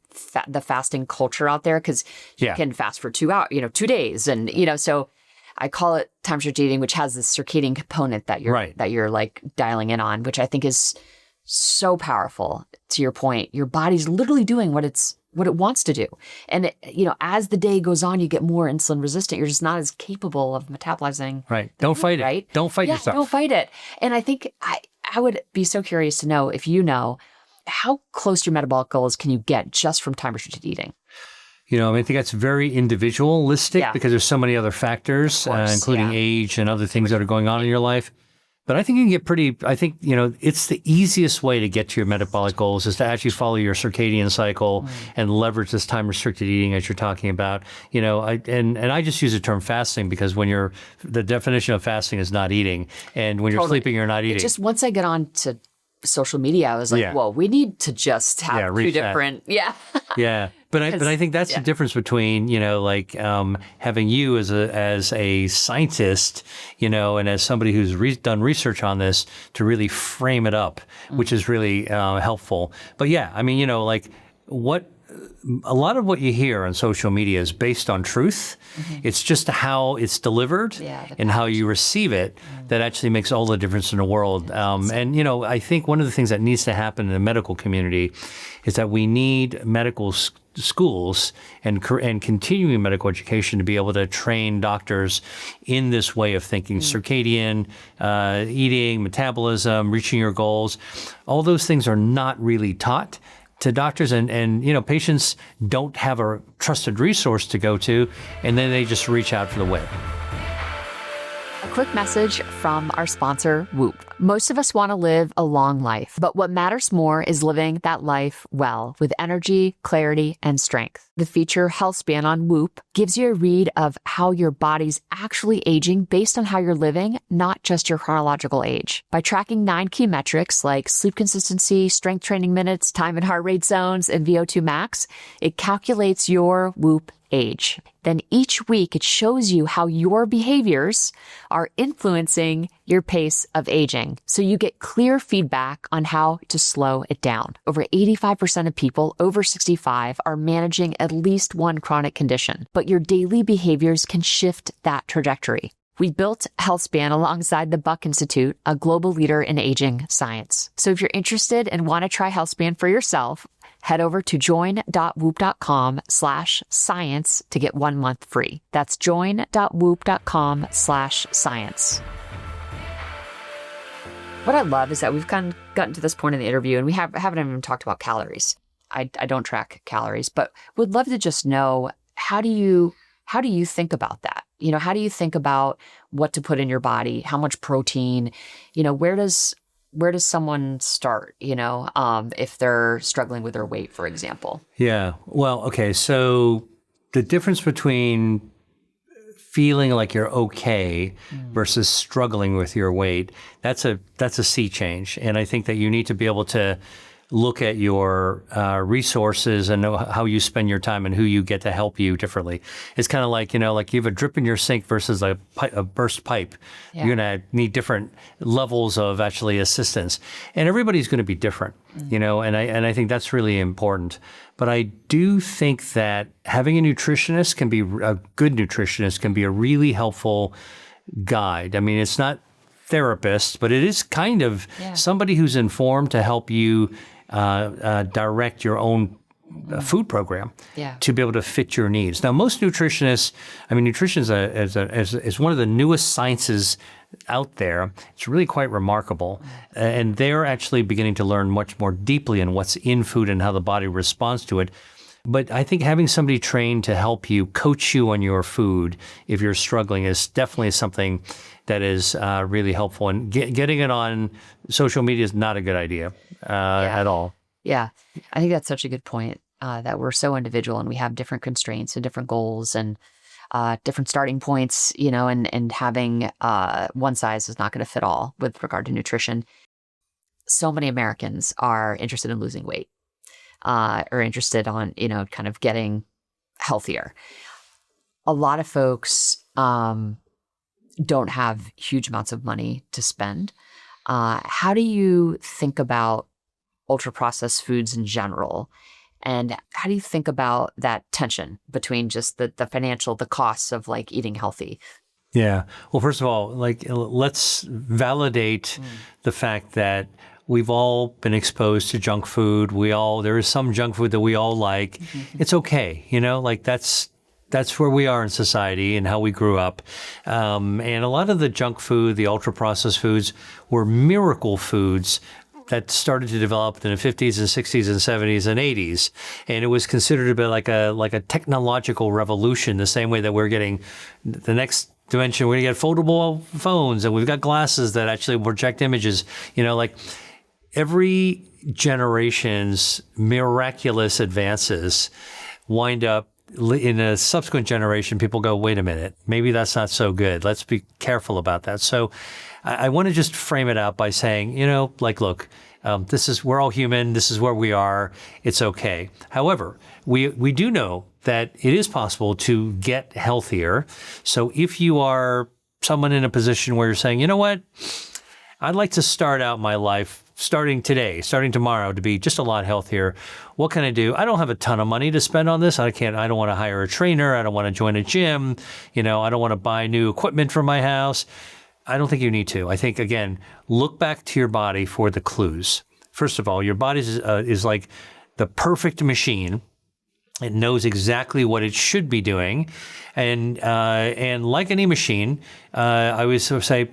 the fasting culture out there, because you can fast for 2 hours, 2 days. And, so I call it time restricted eating, which has this circadian component that you're like dialing in on, which I think is so powerful. To your point, your body's literally doing what it wants to do. And, as the day goes on, you get more insulin resistant. You're just not as capable of metabolizing. Right. Don't fight it. Right? Don't fight yourself. Don't fight it. And I think I would be so curious to know if how close to your metabolic goals can you get just from time restricted eating? I think that's very individualistic because there's so many other factors, including age and other things that are going on in your life. But I think you can get it's the easiest way to get to your metabolic goals is to actually follow your circadian cycle and leverage this time restricted eating as you're talking about. I just use the term fasting because the definition of fasting is not eating. And when you're sleeping, you're not eating. Just once I get on to social media, I was like, whoa, we need to just have two different, But I think that's the difference between, like having you as a scientist, and as somebody who's done research on this to really frame it up, which is really helpful. But yeah, I mean, like a lot of what you hear on social media is based on truth. It's just how it's delivered and how you receive it that actually makes all the difference in the world. And, I think one of the things that needs to happen in the medical community is that we need medical schools and continuing medical education to be able to train doctors in this way of thinking, circadian, eating, metabolism, reaching your goals. All those things are not really taught to doctors, and patients don't have a trusted resource to go to, and then they just reach out for the web. A quick message from our sponsor, Whoop. Most of us want to live a long life, but what matters more is living that life well with energy, clarity, and strength. The feature HealthSpan on Whoop gives you a read of how your body's actually aging based on how you're living, not just your chronological age. By tracking 9 key metrics like sleep consistency, strength training minutes, time and heart rate zones, and VO2 max, it calculates your Whoop age. Then each week it shows you how your behaviors are influencing your pace of aging. So you get clear feedback on how to slow it down. Over 85% of people over 65 are managing at least one chronic condition, but your daily behaviors can shift that trajectory. We built HealthSpan alongside the Buck Institute, a global leader in aging science. So if you're interested and want to try HealthSpan for yourself, head over to join.whoop.com/science to get 1 month free. That's join.whoop.com/science. What I love is that we've kind of gotten to this point in the interview and we haven't even talked about calories. I don't track calories, but would love to just know, how do you think about that? How do you think about what to put in your body? How much protein? Where does someone start, if they're struggling with their weight, for example? Yeah. Well, okay. So the difference between feeling like you're okay versus struggling with your weight, that's a sea change. And I think that you need to be able to look at your resources and know how you spend your time and who you get to help you differently. It's kind of like, like you have a drip in your sink versus a burst pipe. Yeah. You're going to need different levels of actually assistance. And everybody's going to be different, and I think that's really important. But I do think that having a good nutritionist can be a really helpful guide. I mean, it's not therapist, but it is kind of somebody who's informed to help you direct your own food program to be able to fit your needs. Now, most nutritionists, nutrition is one of the newest sciences out there. It's really quite remarkable. And they're actually beginning to learn much more deeply in what's in food and how the body responds to it. But I think having somebody trained to help you, coach you on your food if you're struggling, is definitely something that is really helpful. And getting it on social media is not a good idea at all. Yeah, I think that's such a good point, that we're so individual and we have different constraints and different goals and different starting points, and having one size is not going to fit all with regard to nutrition. So many Americans are interested in losing weight. Or interested on, kind of getting healthier. A lot of folks don't have huge amounts of money to spend. How do you think about ultra-processed foods in general? And how do you think about that tension between just the financial, the costs of like eating healthy? Yeah. Well, first of all, let's validate the fact that we've all been exposed to junk food. There is some junk food that we all like. Mm-hmm. It's okay. That's where we are in society and how we grew up. And a lot of the junk food, the ultra processed foods, were miracle foods that started to develop in the 50s and 60s and 70s and 80s. And it was considered to be like a technological revolution, the same way that we're getting the next dimension. We're going to get foldable phones and we've got glasses that actually project images, every generation's miraculous advances wind up in a subsequent generation. People go, wait a minute, maybe that's not so good. Let's be careful about that. So I want to just frame it out by saying, like, look, we're all human. This is where we are. It's okay. However, we do know that it is possible to get healthier. So if you are someone in a position where you're saying, you know what, I'd like to start out my life starting today, starting tomorrow to be just a lot healthier. What can I do? I don't have a ton of money to spend on this. I don't want to hire a trainer. I don't want to join a gym. I don't want to buy new equipment for my house. I don't think you need to. I think, again, look back to your body for the clues. First of all, your body is like the perfect machine. It knows exactly what it should be doing. And like any machine, I would sort of say,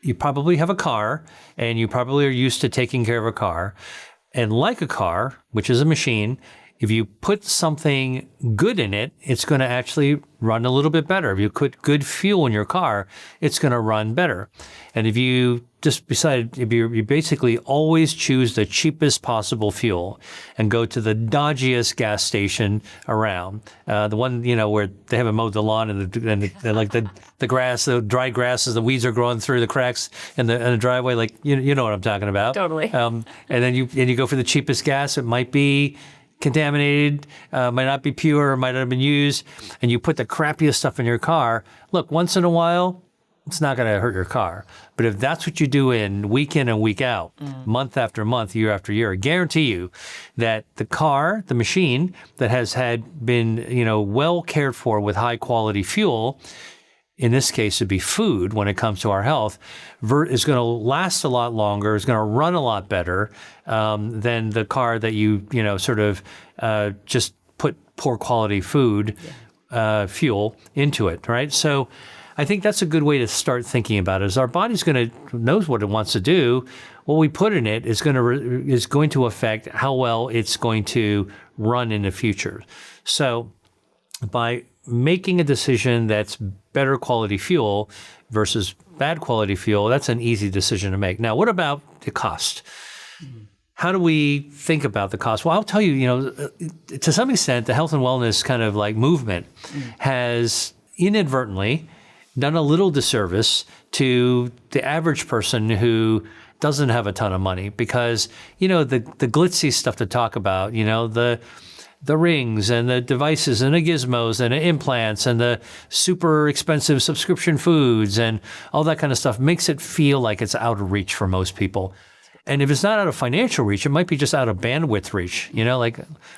you probably have a car and you probably are used to taking care of a car. And like a car, which is a machine, if you put something good in it, it's going to actually run a little bit better. If you put good fuel in your car, it's going to run better. And if you you basically always choose the cheapest possible fuel and go to the dodgiest gas station around, the one, where they haven't mowed the lawn and the grass, the dry grasses, the weeds are growing through the cracks in the driveway. Like, you know what I'm talking about. Totally. And then you go for the cheapest gas. It might be contaminated, might not be pure, might not have been used, and you put the crappiest stuff in your car. Look, once in a while, it's not going to hurt your car. But if that's what you do week in and week out, month after month, year after year, I guarantee you that the car, the machine that has been well cared for with high quality fuel, in this case, it'd be food when it comes to our health, is going to last a lot longer, is going to run a lot better than the car that you just put poor quality food, fuel into it, right? So I think that's a good way to start thinking about it. Is our body's knows what it wants to do. What we put in it is going to affect how well it's going to run in the future. So by making a decision that's better quality fuel versus bad quality fuel, that's an easy decision to make. Now, what about the cost? How do we think about the cost? Well, I'll tell you, to some extent, the health and wellness kind of like movement has inadvertently done a little disservice to the average person who doesn't have a ton of money because, the glitzy stuff to talk about, the rings and the devices and the gizmos and the implants and the super expensive subscription foods and all that kind of stuff makes it feel like it's out of reach for most people. And if it's not out of financial reach, it might be just out of bandwidth reach.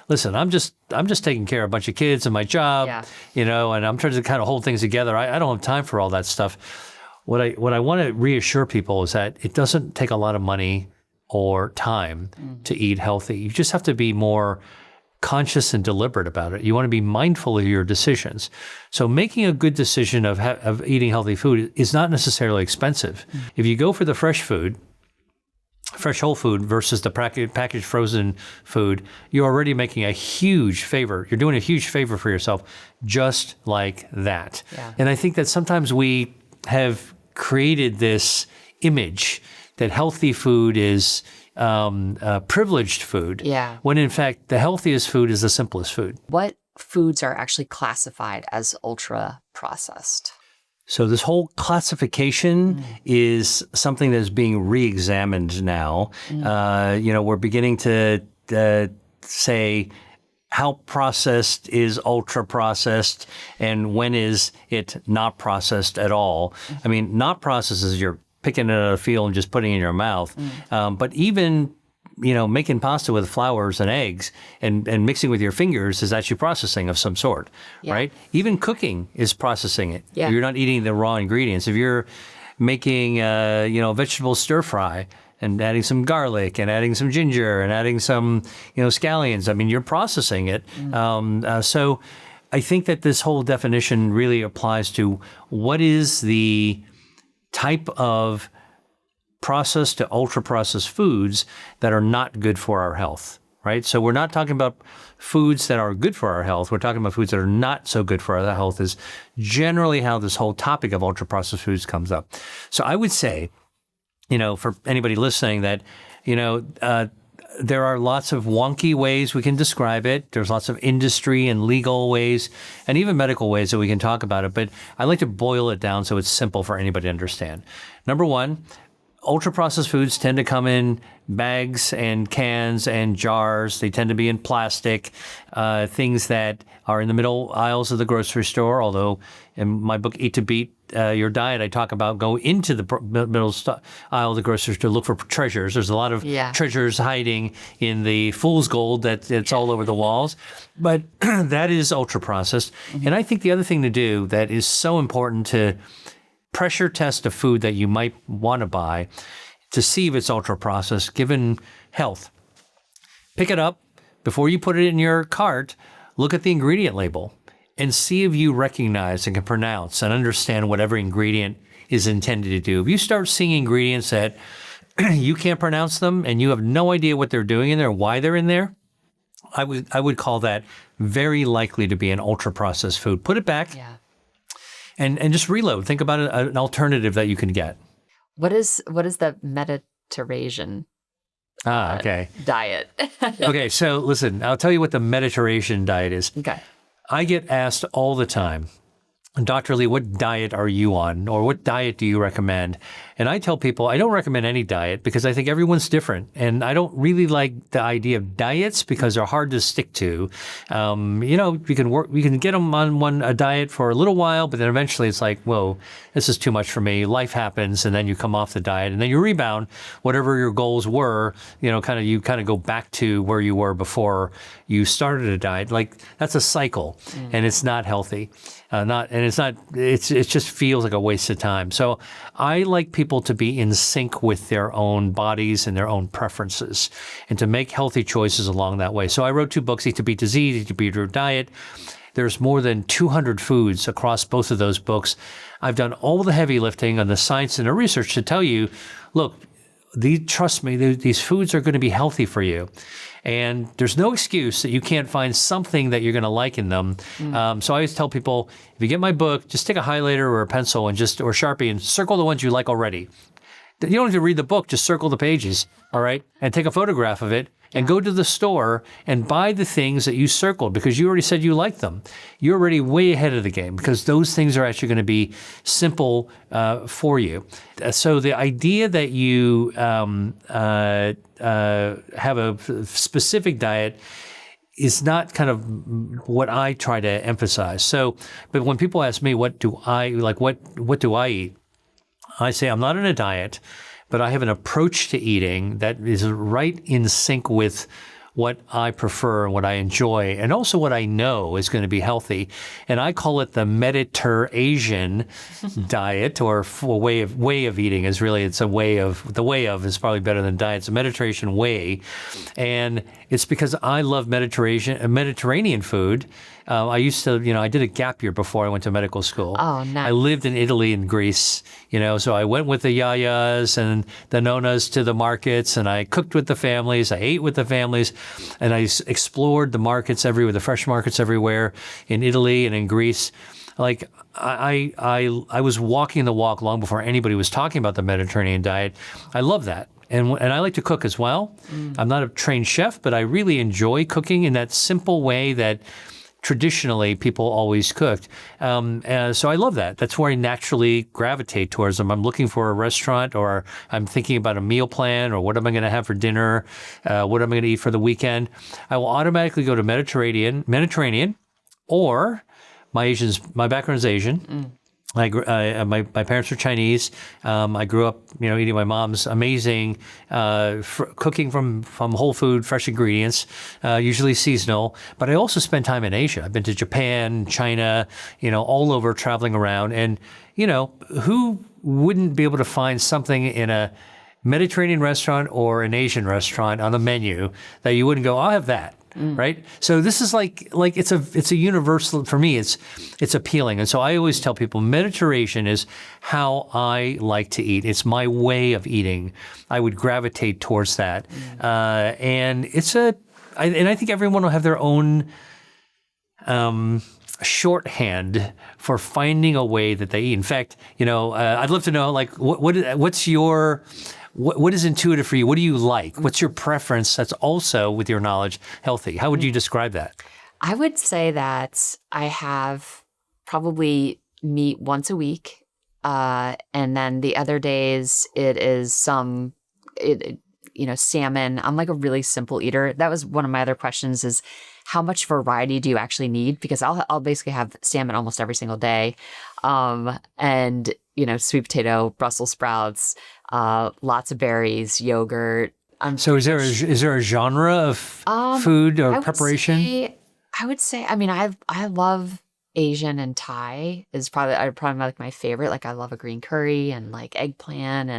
Listen, I'm just taking care of a bunch of kids and my job, and I'm trying to kind of hold things together. I don't have time for all that stuff. What I want to reassure people is that it doesn't take a lot of money or time to eat healthy. You just have to be more conscious and deliberate about it. You want to be mindful of your decisions. So making a good decision of eating healthy food is not necessarily expensive. If you go for the fresh whole food versus the packaged frozen food, you're already making a huge favor. You're doing a huge favor for yourself just like that. Yeah. And I think that sometimes we have created this image that healthy food is privileged food, when in fact the healthiest food is the simplest food. What foods are actually classified as ultra processed? So this whole classification is something that is being re-examined now. We're beginning to say how processed is ultra processed and when is it not processed at all. I mean, not processed is you're picking it out of the field and just putting it in your mouth. But even, making pasta with flours and eggs and mixing with your fingers is actually processing of some sort, right? Even cooking is processing it. Yeah. You're not eating the raw ingredients. If you're making, vegetable stir fry and adding some garlic and adding some ginger and adding some, scallions, I mean, you're processing it. So I think that this whole definition really applies to what is the type of processed to ultra-processed foods that are not good for our health, right? So we're not talking about foods that are good for our health. We're talking about foods that are not so good for our health is generally how this whole topic of ultra-processed foods comes up. So I would say, for anybody listening that, there are lots of wonky ways we can describe it. There's lots of industry and legal ways and even medical ways that we can talk about it. But I like to boil it down so it's simple for anybody to understand. Number one, ultra-processed foods tend to come in bags and cans and jars. They tend to be in plastic, things that are in the middle aisles of the grocery store. Although in my book, Eat to Beat Your Diet, I talk about go into the middle aisle of the grocery store to look for treasures. There's a lot of treasures hiding in the fool's gold that's all over the walls. But that is ultra-processed. Mm-hmm. And I think the other thing to do that is so important to pressure test a food that you might want to buy to see if it's ultra-processed, given health. Pick it up. Before you put it in your cart, look at the ingredient label and see if you recognize and can pronounce and understand whatever ingredient is intended to do. If you start seeing ingredients that you can't pronounce them and you have no idea what they're doing in there, why they're in there, I would call that very likely to be an ultra-processed food. Put it back. Yeah. And just reload. Think about an alternative that you can get. What is the MediterAsian diet? Okay, so listen, I'll tell you what the MediterAsian diet is. Okay. I get asked all the time, Dr. Lee, what diet are you on? Or what diet do you recommend? And I tell people I don't recommend any diet because I think everyone's different. And I don't really like the idea of diets because they're hard to stick to. We can get them on a diet for a little while, but then eventually it's like, whoa, this is too much for me. Life happens, and then you come off the diet, and then you rebound. Whatever your goals were, you kind of go back to where you were before you started a diet. Like that's a cycle, and it's not healthy. It just feels like a waste of time. So I like people to be in sync with their own bodies and their own preferences and to make healthy choices along that way. So I wrote 2 books, Eat to Beat Disease, Eat to Beat Your Diet. There's more than 200 foods across both of those books. I've done all the heavy lifting on the science and the research to tell you, look, trust me, these foods are going to be healthy for you. And there's no excuse that you can't find something that you're going to like in them. So I always tell people, if you get my book, just take a highlighter or a pencil or Sharpie and circle the ones you like already. You don't have to read the book, just circle the pages, all right? And take a photograph of it and go to the store and buy the things that you circled because you already said you like them. You're already way ahead of the game because those things are actually going to be simple for you. So the idea that you have a specific diet is not kind of what I try to emphasize. So, but when people ask me, what do I eat? I say, I'm not on a diet, but I have an approach to eating that is right in sync with what I prefer and what I enjoy, and also what I know is going to be healthy. And I call it the MediterAsian diet, or way of eating is really, it's a way of, the way of is probably better than diet. It's a Mediterranean way. And it's because I love Mediterranean food. I used to, I did a gap year before I went to medical school. Oh, nice. I lived in Italy and Greece, so I went with the yayas and the nonas to the markets, and I cooked with the families, I ate with the families, and I explored the markets everywhere, the fresh markets everywhere in Italy and in Greece. Like I was walking the walk long before anybody was talking about the Mediterranean diet. I love that. And I like to cook as well. I'm not a trained chef, but I really enjoy cooking in that simple way that traditionally people always cooked. So I love that. That's where I naturally gravitate towards them. I'm looking for a restaurant, or I'm thinking about a meal plan, or what am I going to have for dinner? What am I going to eat for the weekend? I will automatically go to Mediterranean, or my background is Asian. My parents are Chinese. I grew up, eating my mom's amazing cooking from whole food, fresh ingredients, usually seasonal. But I also spent time in Asia. I've been to Japan, China, all over, traveling around. And who wouldn't be able to find something in a Mediterranean restaurant or an Asian restaurant on the menu that you wouldn't go, I'll have that. Right. So this is like it's a universal for me. It's appealing. And so I always tell people Mediterranean is how I like to eat. It's my way of eating. I would gravitate towards that. And I think everyone will have their own shorthand for finding a way that they eat. In fact, I'd love to know, like, what's your what is intuitive for you? What do you like? What's your preference that's also, with your knowledge, healthy? How would you describe that? I would say that I have probably meat once a week. And then the other days it is salmon. I'm like a really simple eater. That was one of my other questions is how much variety do you actually need? Because I'll basically have salmon almost every single day. And sweet potato, Brussels sprouts, lots of berries, yogurt. So is there a genre of food or preparation? I would say, I love Asian and Thai is probably like my favorite. Like I love a green curry and like eggplant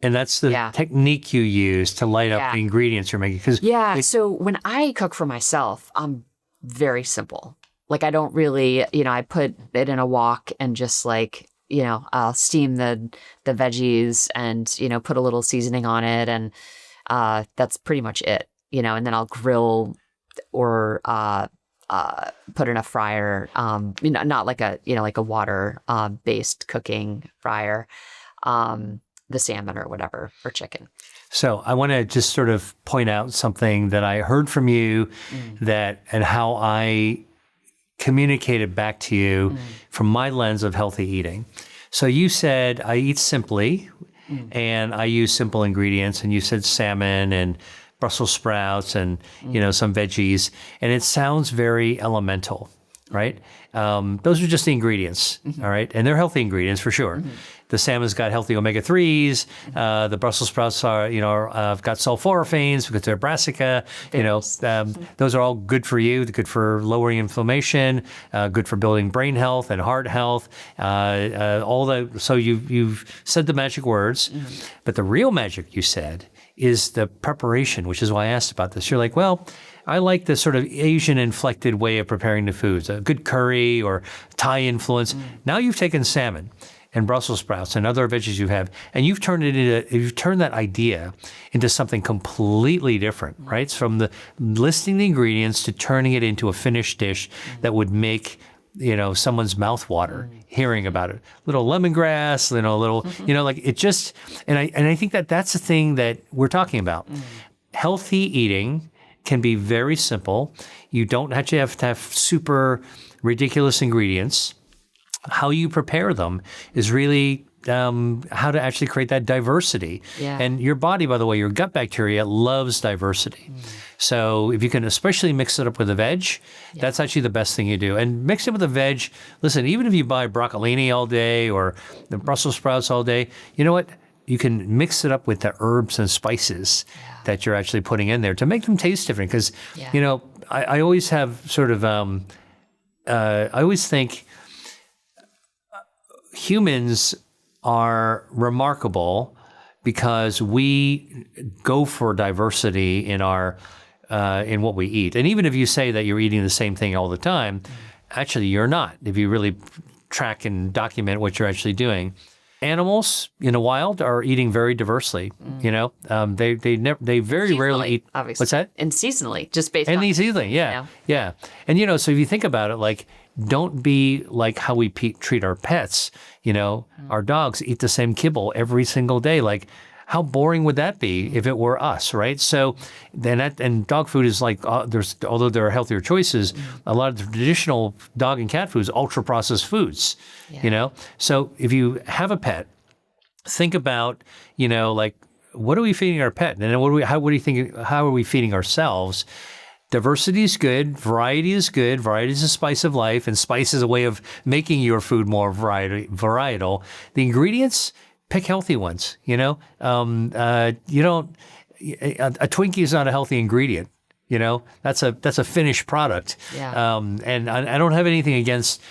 and that's the technique you use to light up the ingredients you're making. So when I cook for myself, I'm very simple. Like I don't really, I put it in a wok and just like, I'll steam the veggies and, put a little seasoning on it. And that's pretty much it, and then I'll grill or put in a fryer, not like a water based cooking fryer. The salmon or whatever, or chicken. So I want to just sort of point out something that I heard from you and how I communicated back to you from my lens of healthy eating. So you said, I eat simply and I use simple ingredients, and you said salmon and Brussels sprouts and, some veggies, and it sounds very elemental, right? Those are just the ingredients, all right? And they're healthy ingredients for sure. The salmon's got healthy omega-3s. The Brussels sprouts are, got sulforaphanes because they're brassica. Those are all good for you. They're good for lowering inflammation, good for building brain health and heart health. So you've said the magic words, but the real magic you said is the preparation, which is why I asked about this. You're like, well, I like the sort of Asian-inflected way of preparing the foods, a good curry or Thai influence. Now you've taken salmon and Brussels sprouts and other veggies you have, and you've turned that idea into something completely different, right? It's from listing the ingredients to turning it into a finished dish that would make someone's mouth water hearing about it. Little lemongrass, and I think that's the thing that we're talking about. Healthy eating can be very simple. You don't actually have to have super ridiculous ingredients. How you prepare them is really how to actually create that diversity. Yeah. And your body, by the way, your gut bacteria loves diversity. So if you can especially mix it up with a veg, that's actually the best thing you do. And mix it with a veg. Listen, even if you buy broccolini all day or the Brussels sprouts all day, you know what? You can mix it up with the herbs and spices that you're actually putting in there to make them taste different. Because, I always have sort of, I always think humans are remarkable because we go for diversity in our in what we eat. And even if you say that you're eating the same thing all the time, actually you're not. If you really track and document what you're actually doing. Animals in the wild are eating very diversely. They very rarely eat. Obviously. What's that? And seasonally, just based on. And seasonally, yeah. And so if you think about it, like, don't be like how we treat our pets. Our dogs eat the same kibble every single day. Like, how boring would that be if it were us, right? So then and dog food is like, although there are healthier choices, a lot of the traditional dog and cat foods, ultra processed foods, So if you have a pet, think about, like, what are we feeding our pet? And then how are we feeding ourselves? Diversity is good. Variety is good. Variety is a spice of life, and spice is a way of making your food more varietal. The ingredients, pick healthy ones. You don't. A Twinkie is not a healthy ingredient. That's a finished product. Yeah. And I don't have anything against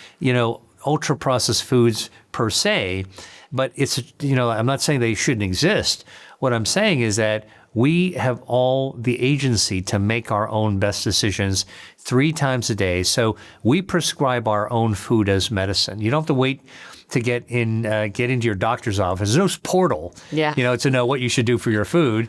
ultra processed foods per se, but it's I'm not saying they shouldn't exist. What I'm saying is that we have all the agency to make our own best decisions 3 times a day. So we prescribe our own food as medicine. You don't have to wait to get into your doctor's office. There's no portal, to know what you should do for your food.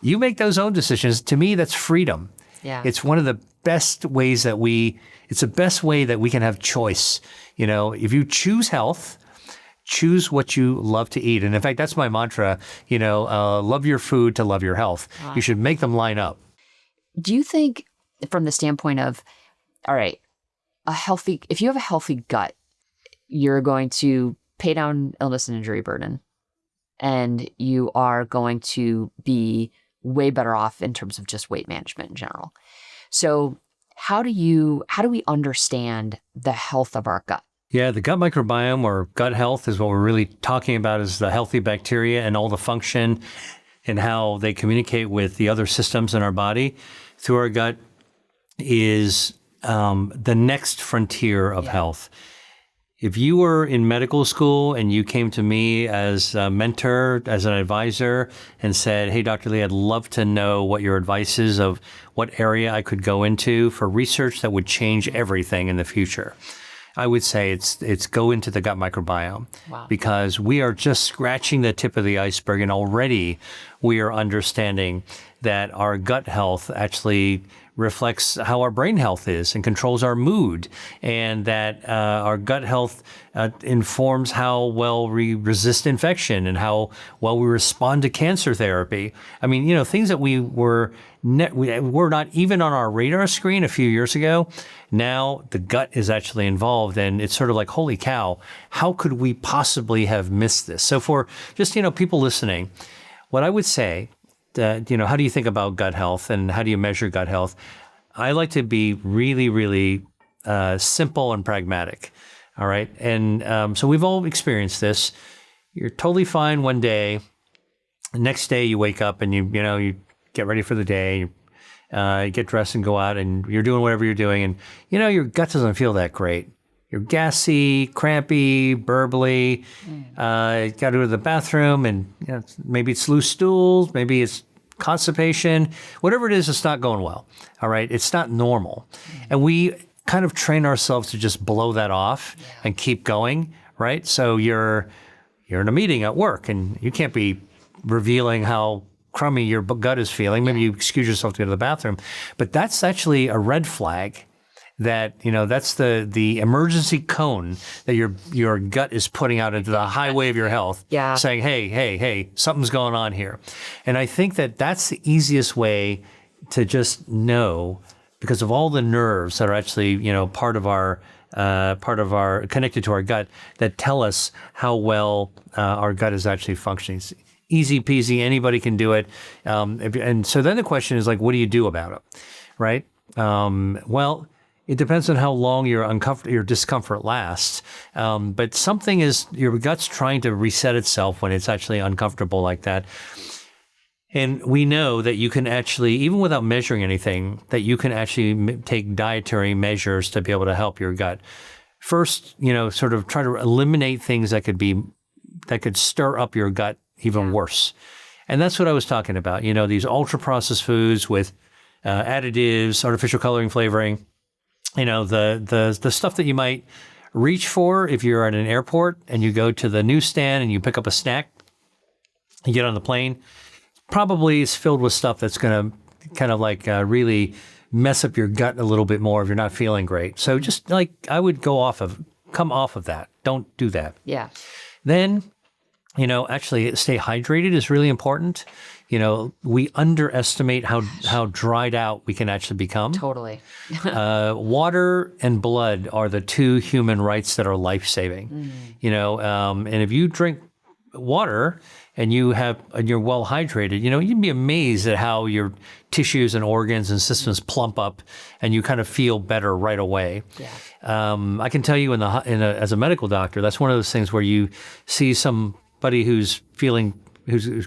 You make those own decisions. To me, that's freedom. Yeah. It's one of the best ways it's the best way that we can have choice. If you choose health, choose what you love to eat. And in fact, that's my mantra, love your food to love your health. Wow. You should make them line up. Do you think from the standpoint of, all right, if you have a healthy gut, you're going to pay down illness and injury burden, and you are going to be way better off in terms of just weight management in general. So how do we understand the health of our gut? Yeah, the gut microbiome or gut health is what we're really talking about, is the healthy bacteria and all the function and how they communicate with the other systems in our body through our gut is the next frontier of health. If you were in medical school and you came to me as a mentor, as an advisor, and said, hey, Dr. Lee, I'd love to know what your advice is of what area I could go into for research that would change everything in the future, I would say it's go into the gut microbiome. Wow. Because we are just scratching the tip of the iceberg, and already we are understanding that our gut health actually reflects how our brain health is and controls our mood, and that our gut health informs how well we resist infection and how well we respond to cancer therapy. I mean, things that we were not even on our radar screen a few years ago. Now the gut is actually involved, and it's sort of like, holy cow, how could we possibly have missed this? So for just, people listening, what I would say, how do you think about gut health and how do you measure gut health? I like to be really, really simple and pragmatic. All right. And so we've all experienced this. You're totally fine one day. The next day you wake up and you get ready for the day. You get dressed and go out and you're doing whatever you're doing. And, your gut doesn't feel that great. You're gassy, crampy, burbly. You got to go to the bathroom, and maybe it's loose stools, maybe it's constipation, whatever it is, it's not going well. All right, it's not normal, and we kind of train ourselves to just blow that off and keep going. Right, so you're in a meeting at work, and you can't be revealing how crummy your gut is feeling. Maybe you excuse yourself to go to the bathroom, but that's actually a red flag. That, that's the emergency cone that your gut is putting out into the highway of your health, saying, hey, something's going on here. And I think that that's the easiest way to just know, because of all the nerves that are actually, part of our connected to our gut, that tell us how well our gut is actually functioning. It's easy peasy, anybody can do it. And so then the question is, like, what do you do about it, right? Well, it depends on how long your discomfort lasts. But something is, your gut's trying to reset itself when it's actually uncomfortable like that. And we know that you can actually, even without measuring anything, that you can actually take dietary measures to be able to help your gut. First, sort of try to eliminate things that could stir up your gut even worse. And that's what I was talking about. These ultra processed foods with additives, artificial coloring, flavoring. The stuff that you might reach for if you're at an airport and you go to the newsstand and you pick up a snack, you get on the plane, probably is filled with stuff that's going to kind of like really mess up your gut a little bit more if you're not feeling great. So just like I would come off of that. Don't do that. Yeah. Then, actually stay hydrated is really important. We underestimate how dried out we can actually become. Totally. Water and blood are the two human rights that are life-saving. And if you drink water and you're well hydrated, you'd be amazed at how your tissues and organs and systems plump up, and you kind of feel better right away. Yeah. I can tell you as a medical doctor, that's one of those things where you see somebody who's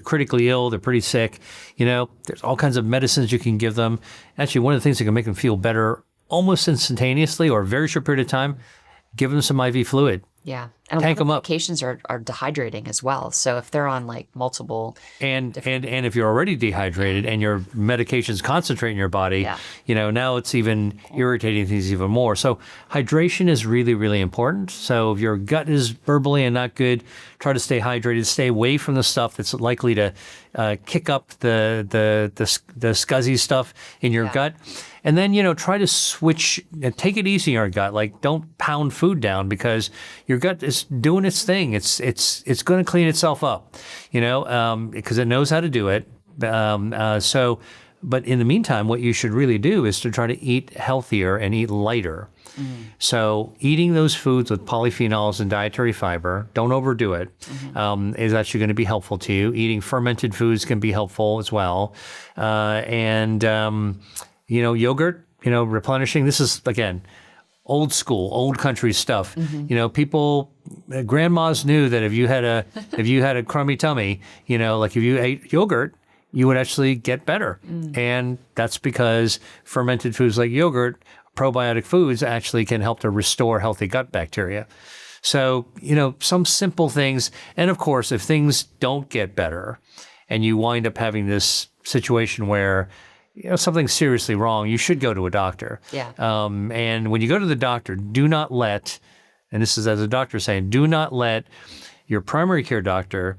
critically ill, they're pretty sick, there's all kinds of medicines you can give them. Actually, one of the things that can make them feel better almost instantaneously or a very short period of time, give them some IV fluid. Yeah. And tank them up. Medications are dehydrating as well. So if they're on like multiple and if you're already dehydrated and your medications concentrate in your body, now it's even irritating things even more. So hydration is really, really important. So if your gut is burbly and not good, try to stay hydrated. Stay away from the stuff that's likely to kick up the scuzzy stuff in your gut. And then, try to switch, take it easy on your gut. Like, don't pound food down, because your Mm-hmm. Your gut is doing its thing. It's going to clean itself up, because it knows how to do it. But in the meantime, what you should really do is to try to eat healthier and eat lighter. So eating those foods with polyphenols and dietary fiber, don't overdo it, is actually going to be helpful to you. Eating fermented foods can be helpful as well. Yogurt, replenishing. This is, again, old school, old country stuff. People, grandmas knew that if you had a crummy tummy, like if you ate yogurt, you would actually get better. And that's because fermented foods like yogurt, probiotic foods, actually can help to restore healthy gut bacteria. So, some simple things. And of course, if things don't get better and you wind up having this situation where something's seriously wrong, you should go to a doctor. Yeah. And when you go to the doctor, do not let, and this is as a doctor saying, do not let your primary care doctor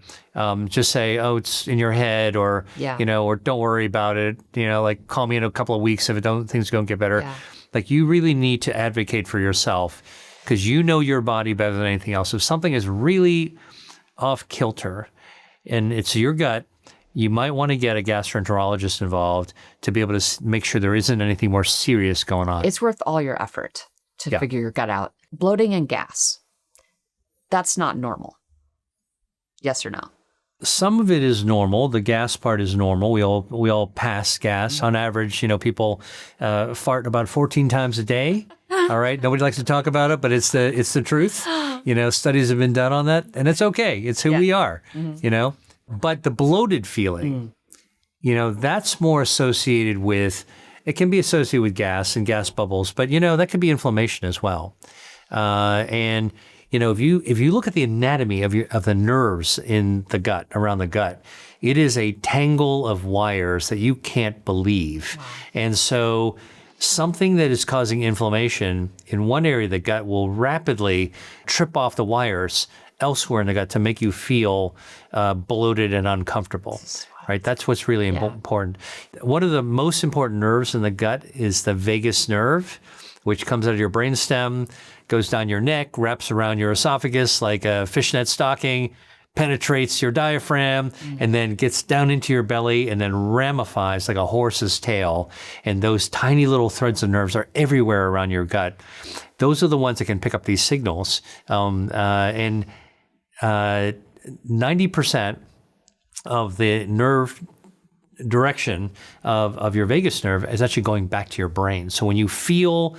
just say, oh, it's in your head, or, or don't worry about it, like call me in a couple of weeks if things don't get better. Yeah. Like, you really need to advocate for yourself, because you know your body better than anything else. If something is really off kilter and it's your gut, you might want to get a gastroenterologist involved to be able to make sure there isn't anything more serious going on. It's worth all your effort to figure your gut out. Bloating and gas, that's not normal. Yes or no? Some of it is normal. The gas part is normal. We all pass gas. On average, people fart about 14 times a day. All right. Nobody likes to talk about it, but it's the truth. Studies have been done on that, and it's okay. It's who we are, But the bloated feeling, that's more associated with, it can be associated with gas and gas bubbles, but, that could be inflammation as well. If you look at the anatomy of the nerves in the gut, around the gut, it is a tangle of wires that you can't believe. Wow. And so something that is causing inflammation in one area of the gut will rapidly trip off the wires elsewhere in the gut to make you feel bloated and uncomfortable. Right? That's what's really important. One of the most important nerves in the gut is the vagus nerve, which comes out of your brainstem, goes down your neck, wraps around your esophagus like a fishnet stocking, penetrates your diaphragm, and then gets down into your belly and then ramifies like a horse's tail. And those tiny little threads of nerves are everywhere around your gut. Those are the ones that can pick up these signals. 90% of the nerve direction of your vagus nerve is actually going back to your brain. So when you feel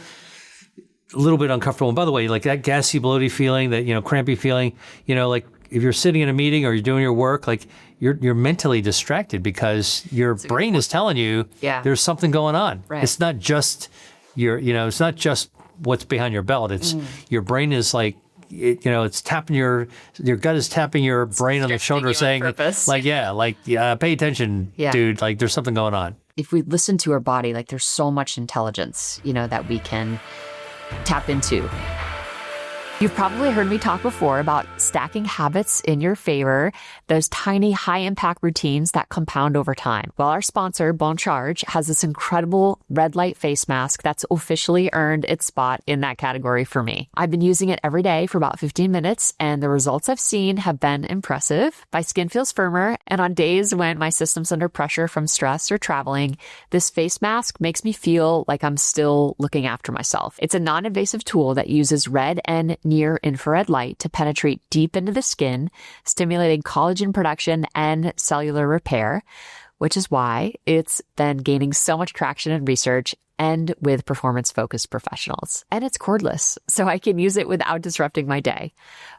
a little bit uncomfortable, and by the way, like that gassy, bloaty feeling, that, crampy feeling, like if you're sitting in a meeting or you're doing your work, like you're mentally distracted because your brain is telling you there's something going on. Right. It's not just it's not just what's behind your belt. It's your brain is like, it's tapping your gut is tapping your brain on the shoulder saying, pay attention, dude, like there's something going on. If we listen to our body, like there's so much intelligence, that we can tap into. You've probably heard me talk before about stacking habits in your favor, those tiny high-impact routines that compound over time. Well, our sponsor, Bon Charge, has this incredible red light face mask that's officially earned its spot in that category for me. I've been using it every day for about 15 minutes, and the results I've seen have been impressive. My skin feels firmer, and on days when my system's under pressure from stress or traveling, this face mask makes me feel like I'm still looking after myself. It's a non-invasive tool that uses red and near infrared light to penetrate deep into the skin, stimulating collagen production and cellular repair, which is why it's been gaining so much traction in research and with performance-focused professionals. And it's cordless, so I can use it without disrupting my day.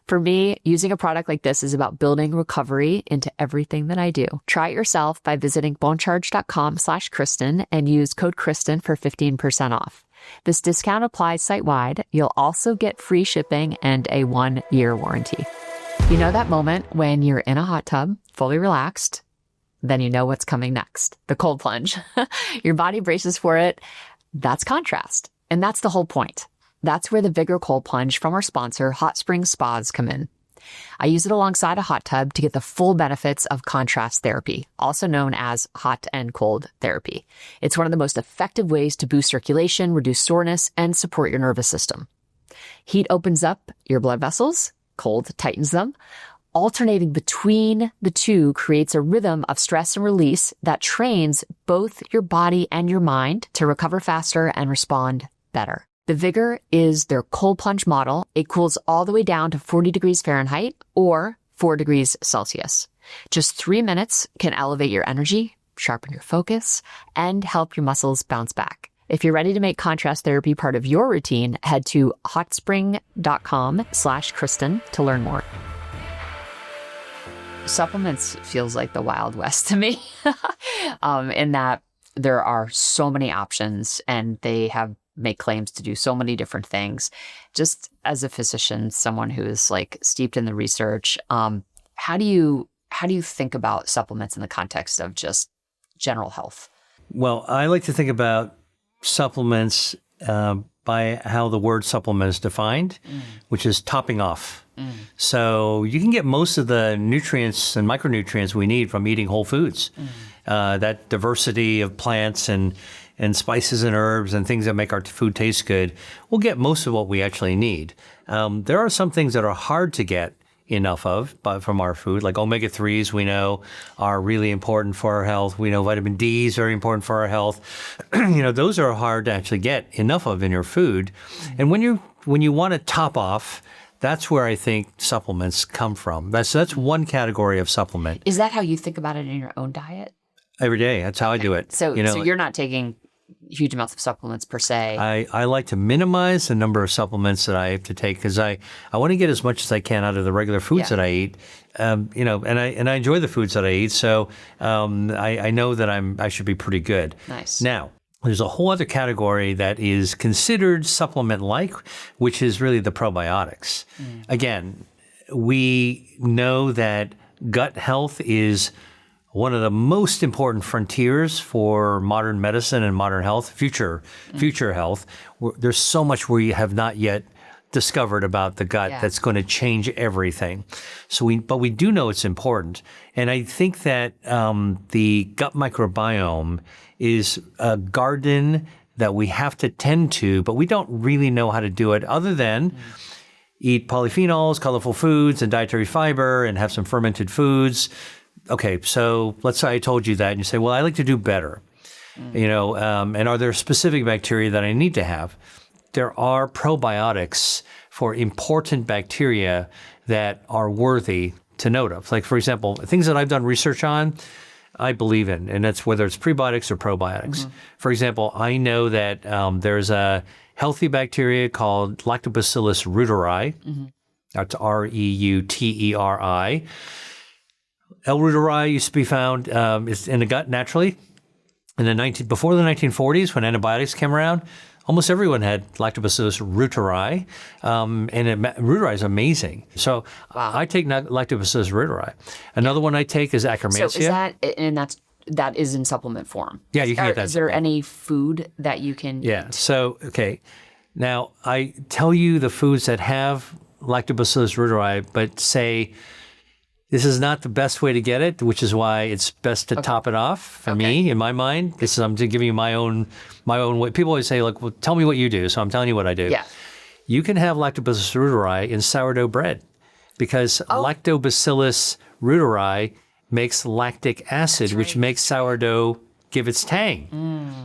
For me, using a product like this is about building recovery into everything that I do. Try it yourself by visiting bonecharge.com/Kristen and use code Kristen for 15% off. This discount applies site-wide. You'll also get free shipping and a 1-year warranty. You know that moment when you're in a hot tub, fully relaxed, then you know what's coming next. The cold plunge. Your body braces for it. That's contrast. And that's the whole point. That's where the Vigor Cold Plunge from our sponsor, Hot Springs Spas, come in. I use it alongside a hot tub to get the full benefits of contrast therapy, also known as hot and cold therapy. It's one of the most effective ways to boost circulation, reduce soreness, and support your nervous system. Heat opens up your blood vessels, cold tightens them. Alternating between the two creates a rhythm of stress and release that trains both your body and your mind to recover faster and respond better. The Vigor is their cold plunge model. It cools all the way down to 40 degrees Fahrenheit or 4 degrees Celsius. Just 3 minutes can elevate your energy, sharpen your focus, and help your muscles bounce back. If you're ready to make contrast therapy part of your routine, head to hotspring.com/Kristen to learn more. Supplements feels like the Wild West to me, in that there are so many options and they make claims to do so many different things. Just as a physician, someone who is like steeped in the research, how do you think about supplements in the context of just general health? Well, I like to think about supplements by how the word supplement is defined, which is topping off. So you can get most of the nutrients and micronutrients we need from eating whole foods. That diversity of plants and spices and herbs and things that make our food taste good, we'll get most of what we actually need. There are some things that are hard to get enough of from our food, like omega-3s we know are really important for our health. We know vitamin D is very important for our health. Those are hard to actually get enough of in your food. And when you want to top off, that's where I think supplements come from. That's one category of supplement. Is that how you think about it in your own diet? Every day. That's how I do it. So you're not taking huge amounts of supplements per se. I like to minimize the number of supplements that I have to take because I want to get as much as I can out of the regular foods that I eat. And I enjoy the foods that I eat. So I know that I should be pretty good. Nice. Now, there's a whole other category that is considered supplement-like, which is really the probiotics. Again, we know that gut health is one of the most important frontiers for modern medicine and modern health, future health. There's so much we have not yet discovered about the gut that's going to change everything. But we do know it's important. And I think that the gut microbiome is a garden that we have to tend to, but we don't really know how to do it other than eat polyphenols, colorful foods, and dietary fiber, and have some fermented foods. Okay, so let's say I told you that, and you say, well, I like to do better. And are there specific bacteria that I need to have? There are probiotics for important bacteria that are worthy to note of. Like, for example, things that I've done research on, I believe in, and that's whether it's prebiotics or probiotics. For example, I know that there's a healthy bacteria called Lactobacillus reuteri. That's Reuteri. L. reuteri used to be found in the gut naturally. Before the 1940s, when antibiotics came around, almost everyone had Lactobacillus reuteri, reuteri is amazing. So I take Lactobacillus reuteri. Another one I take is Akkermansia. So is that is in supplement form? Yeah, you can get that. Is there any food that you can eat? So, okay. Now, I tell you the foods that have Lactobacillus reuteri, but say this is not the best way to get it, which is why it's best to top it off for me, in my mind. I'm giving you my own way. People always say, like, well, tell me what you do. So I'm telling you what I do. Yeah. You can have Lactobacillus reuteri in sourdough bread because Lactobacillus reuteri makes lactic acid, which makes sourdough give its tang.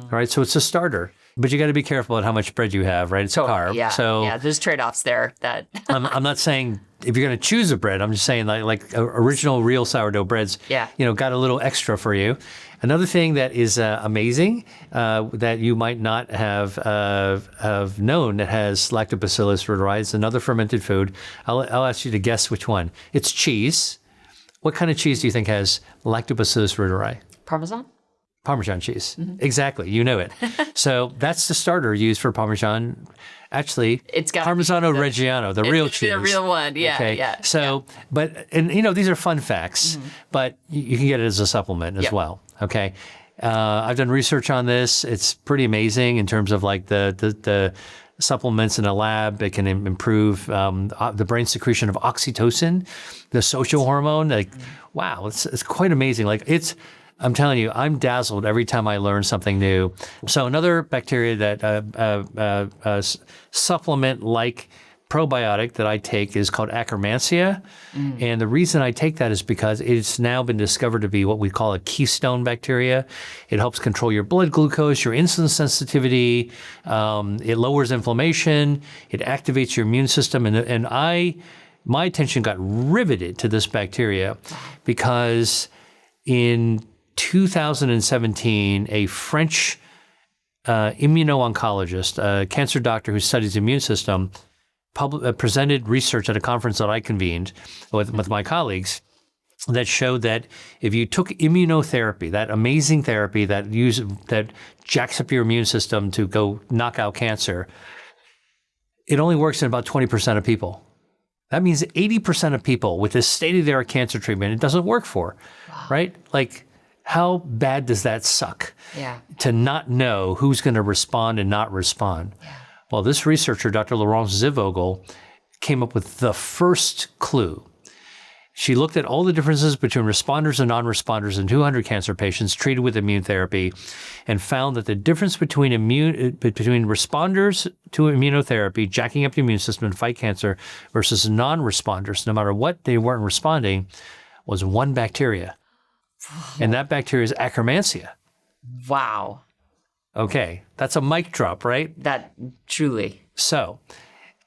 All right, so it's a starter. But you got to be careful at how much bread you have, right? It's a carb. Yeah, so there's trade-offs there. That I'm not saying if you're going to choose a bread, I'm just saying like original real sourdough breads, got a little extra for you. Another thing that is amazing that you might not have known that has Lactobacillus reuteri is another fermented food. I'll ask you to guess which one. It's cheese. What kind of cheese do you think has Lactobacillus reuteri? Parmesan cheese. Exactly. You know it. So that's the starter used for Parmesan. Actually, it's got Parmigiano Reggiano, the real cheese. The real one. Yeah. Okay. Yeah. So, these are fun facts, but you can get it as a supplement as well. Okay. I've done research on this. It's pretty amazing in terms of like the supplements in a lab. It can improve the brain secretion of oxytocin, the social hormone. Like, wow, it's quite amazing. Like it's I'm telling you, I'm dazzled every time I learn something new. So another bacteria that supplement-like probiotic that I take is called Akkermansia. And the reason I take that is because it's now been discovered to be what we call a keystone bacteria. It helps control your blood glucose, your insulin sensitivity. It lowers inflammation. It activates your immune system. And my attention got riveted to this bacteria because in 2017, a French immuno-oncologist, a cancer doctor who studies the immune system, presented research at a conference that I convened with my colleagues that showed that if you took immunotherapy, that amazing therapy that jacks up your immune system to go knock out cancer, it only works in about 20% of people. That means 80% of people with this state-of-the-art cancer treatment, it doesn't work for, right? Like, how bad does that suck? To not know who's going to respond and not respond? Well, this researcher, Dr. Laurence Zivogel, came up with the first clue. She looked at all the differences between responders and non-responders in 200 cancer patients treated with immune therapy and found that the difference between responders to immunotherapy, jacking up the immune system to fight cancer, versus non-responders, no matter what they weren't responding, was one bacteria. And that bacteria is Akkermansia. Wow. Okay, that's a mic drop, right? That truly. So,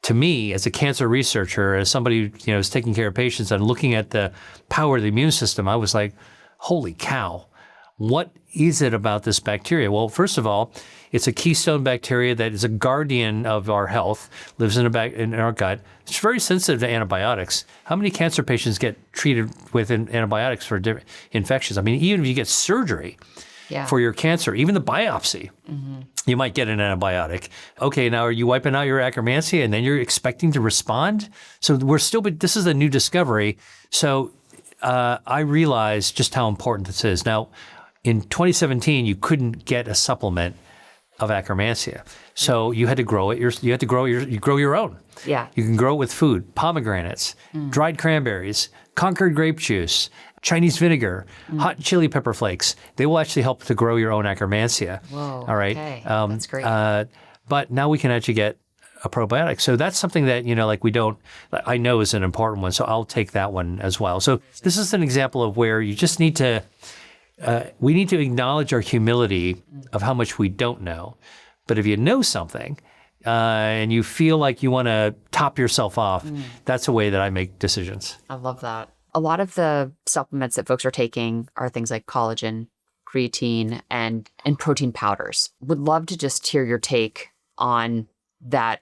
to me, as a cancer researcher, as somebody who is taking care of patients and looking at the power of the immune system, I was like, holy cow, what is it about this bacteria? Well, first of all, it's a keystone bacteria that is a guardian of our health, lives in our gut. It's very sensitive to antibiotics. How many cancer patients get treated with antibiotics for different infections? I mean, even if you get surgery for your cancer, even the biopsy, you might get an antibiotic. Okay, now are you wiping out your Akkermansia and then you're expecting to respond? So this is a new discovery. So I realized just how important this is. Now, in 2017, you couldn't get a supplement of Akkermansia. So you had to grow it. You grow your own. Yeah. You can grow it with food, pomegranates, dried cranberries, Concord grape juice, Chinese vinegar, hot chili pepper flakes. They will actually help to grow your own Akkermansia. Whoa. All right. Okay. That's great. But now we can actually get a probiotic. So that's something that, I know is an important one. So I'll take that one as well. So this is an example of where you just need to, we need to acknowledge our humility of how much we don't know. But if you know something and you feel like you want to top yourself off, that's a way that I make decisions. I love that. A lot of the supplements that folks are taking are things like collagen, creatine, and protein powders. Would love to just hear your take on that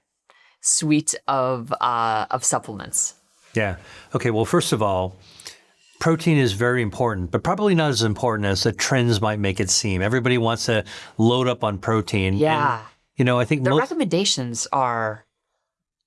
suite of supplements. Yeah. Okay. Well, first of all, protein is very important, but probably not as important as the trends might make it seem. Everybody wants to load up on protein. Yeah. And, I think the recommendations are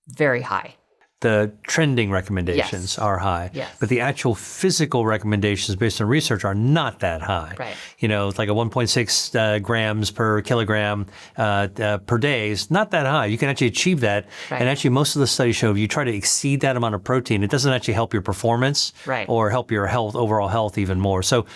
very high. The trending recommendations are high, but the actual physical recommendations based on research are not that high. Right. It's like a 1.6 grams per kilogram per day is not that high. You can actually achieve that. Right. And actually, most of the studies show if you try to exceed that amount of protein, it doesn't actually help your performance or help your overall health even more. So,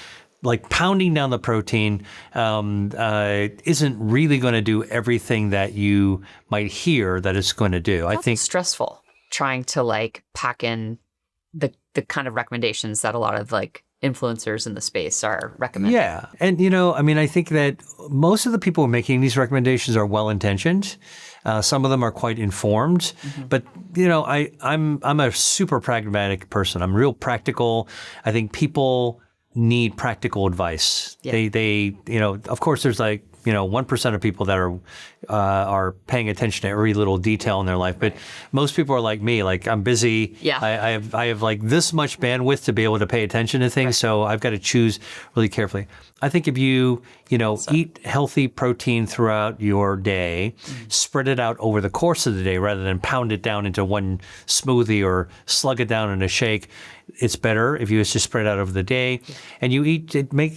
like pounding down the protein isn't really going to do everything that you might hear that it's going to do. That's I think stressful. Trying to pack in the kind of recommendations that a lot of influencers in the space are recommending. Yeah. And, I think that most of the people making these recommendations are well-intentioned. Some of them are quite informed. But, I'm a super pragmatic person. I'm real practical. I think people need practical advice. Yeah. They of course there's 1% of people that are paying attention to every little detail in their life. But most people are like me. I'm busy. Yeah. I have this much bandwidth to be able to pay attention to things. So I've got to choose really carefully. I think if you eat healthy protein throughout your day, spread it out over the course of the day rather than pound it down into one smoothie or slug it down in a shake, it's better if you just spread it out over the day. And you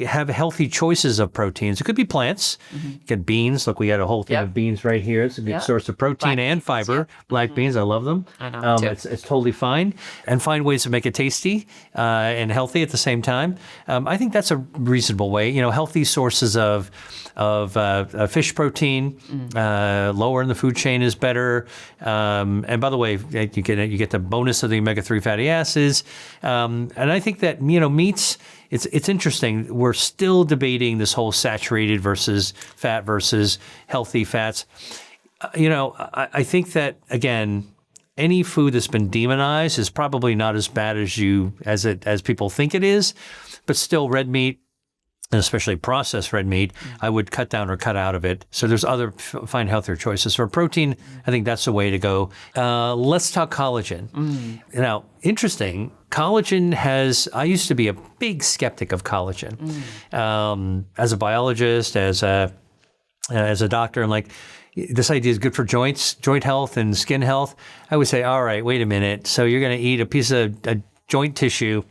have healthy choices of proteins. It could be plants. You get beans. Look, we got a whole thing of beans right here. It's a good source of protein and fiber. Black beans, I love them. I know, too. It's totally fine. And find ways to make it tasty and healthy at the same time. I think that's a reasonable way. Healthy sources of fish protein, lower in the food chain is better. And by the way, you get the bonus of the omega-3 fatty acids. And I think that, meats, it's interesting. We're still debating this whole saturated versus fat versus healthy fats. I think that, again, any food that's been demonized is probably not as bad as people think it is, but still red meat, and especially processed red meat, I would cut down or cut out of it. So there's find healthier choices. For protein, I think that's the way to go. Let's talk collagen. Now, interesting, collagen I used to be a big skeptic of collagen. As a biologist, as a doctor, I'm like, this idea is good for joint health and skin health. I would say, all right, wait a minute. So you're going to eat a piece of joint tissue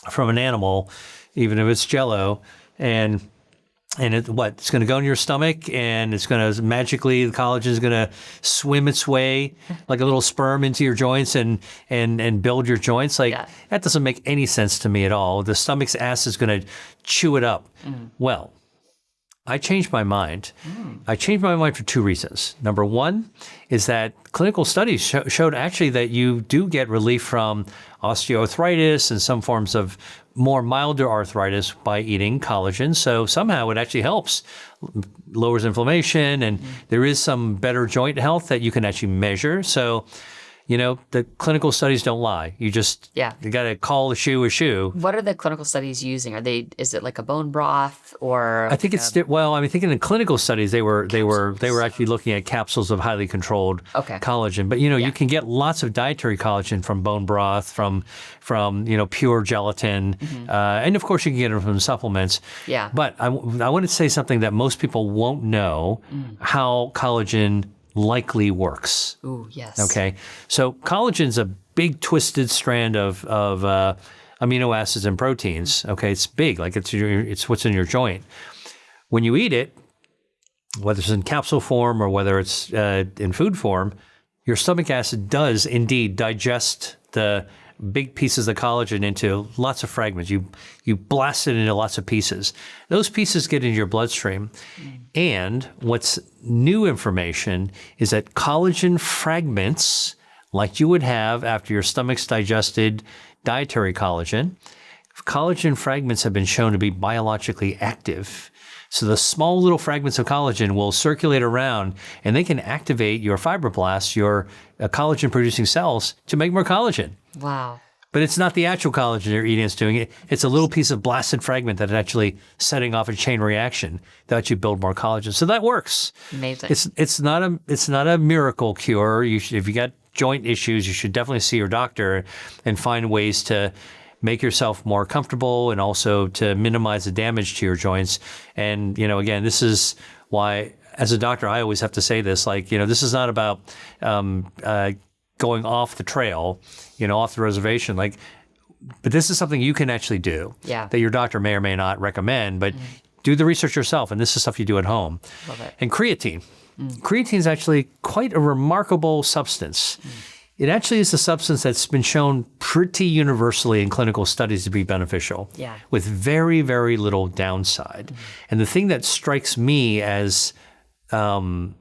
from an animal, even if it's Jell-O, and it's going to go in your stomach, and it's going to magically, the collagen is going to swim its way like a little sperm into your joints and build your joints. That doesn't make any sense to me at all. The stomach's acid is going to chew it up. Well, I changed my mind. I changed my mind for two reasons. Number one is that clinical studies showed actually that you do get relief from osteoarthritis and some forms of more milder arthritis by eating collagen. So somehow it actually helps, lowers inflammation, and there is some better joint health that you can actually measure. So, the clinical studies don't lie. You got to call a shoe a shoe. What are the clinical studies using? Is it like a bone broth or? I think thinking in clinical studies, they were actually looking at capsules of highly controlled collagen. But you can get lots of dietary collagen from bone broth, from pure gelatin, and of course you can get it from supplements. Yeah. But I want to say something that most people won't know: how collagen likely works. Ooh, yes. Okay. So collagen's a big twisted strand of amino acids and proteins. Okay. It's big, like it's what's in your joint. When you eat it, whether it's in capsule form or whether it's in food form, your stomach acid does indeed digest the big pieces of collagen into lots of fragments. You blast it into lots of pieces. Those pieces get into your bloodstream. And what's new information is that collagen fragments, like you would have after your stomach's digested dietary collagen fragments have been shown to be biologically active. So the small little fragments of collagen will circulate around, and they can activate your fibroblasts, your collagen-producing cells, to make more collagen. Wow. But it's not the actual collagen you're eating that's doing it. It's a little piece of blasted fragment that is actually setting off a chain reaction that lets you build more collagen. So that works. Amazing. It's not a miracle cure. If you got joint issues, you should definitely see your doctor and find ways to make yourself more comfortable and also to minimize the damage to your joints. And, again, this is why, as a doctor, I always have to say this, this is not about going off the trail, off the reservation, but this is something you can actually do that your doctor may or may not recommend, but do the research yourself. And this is stuff you do at home. Love it. And creatine. Creatine is actually quite a remarkable substance. It actually is a substance that's been shown pretty universally in clinical studies to be beneficial with very, very little downside. And the thing that strikes me as kind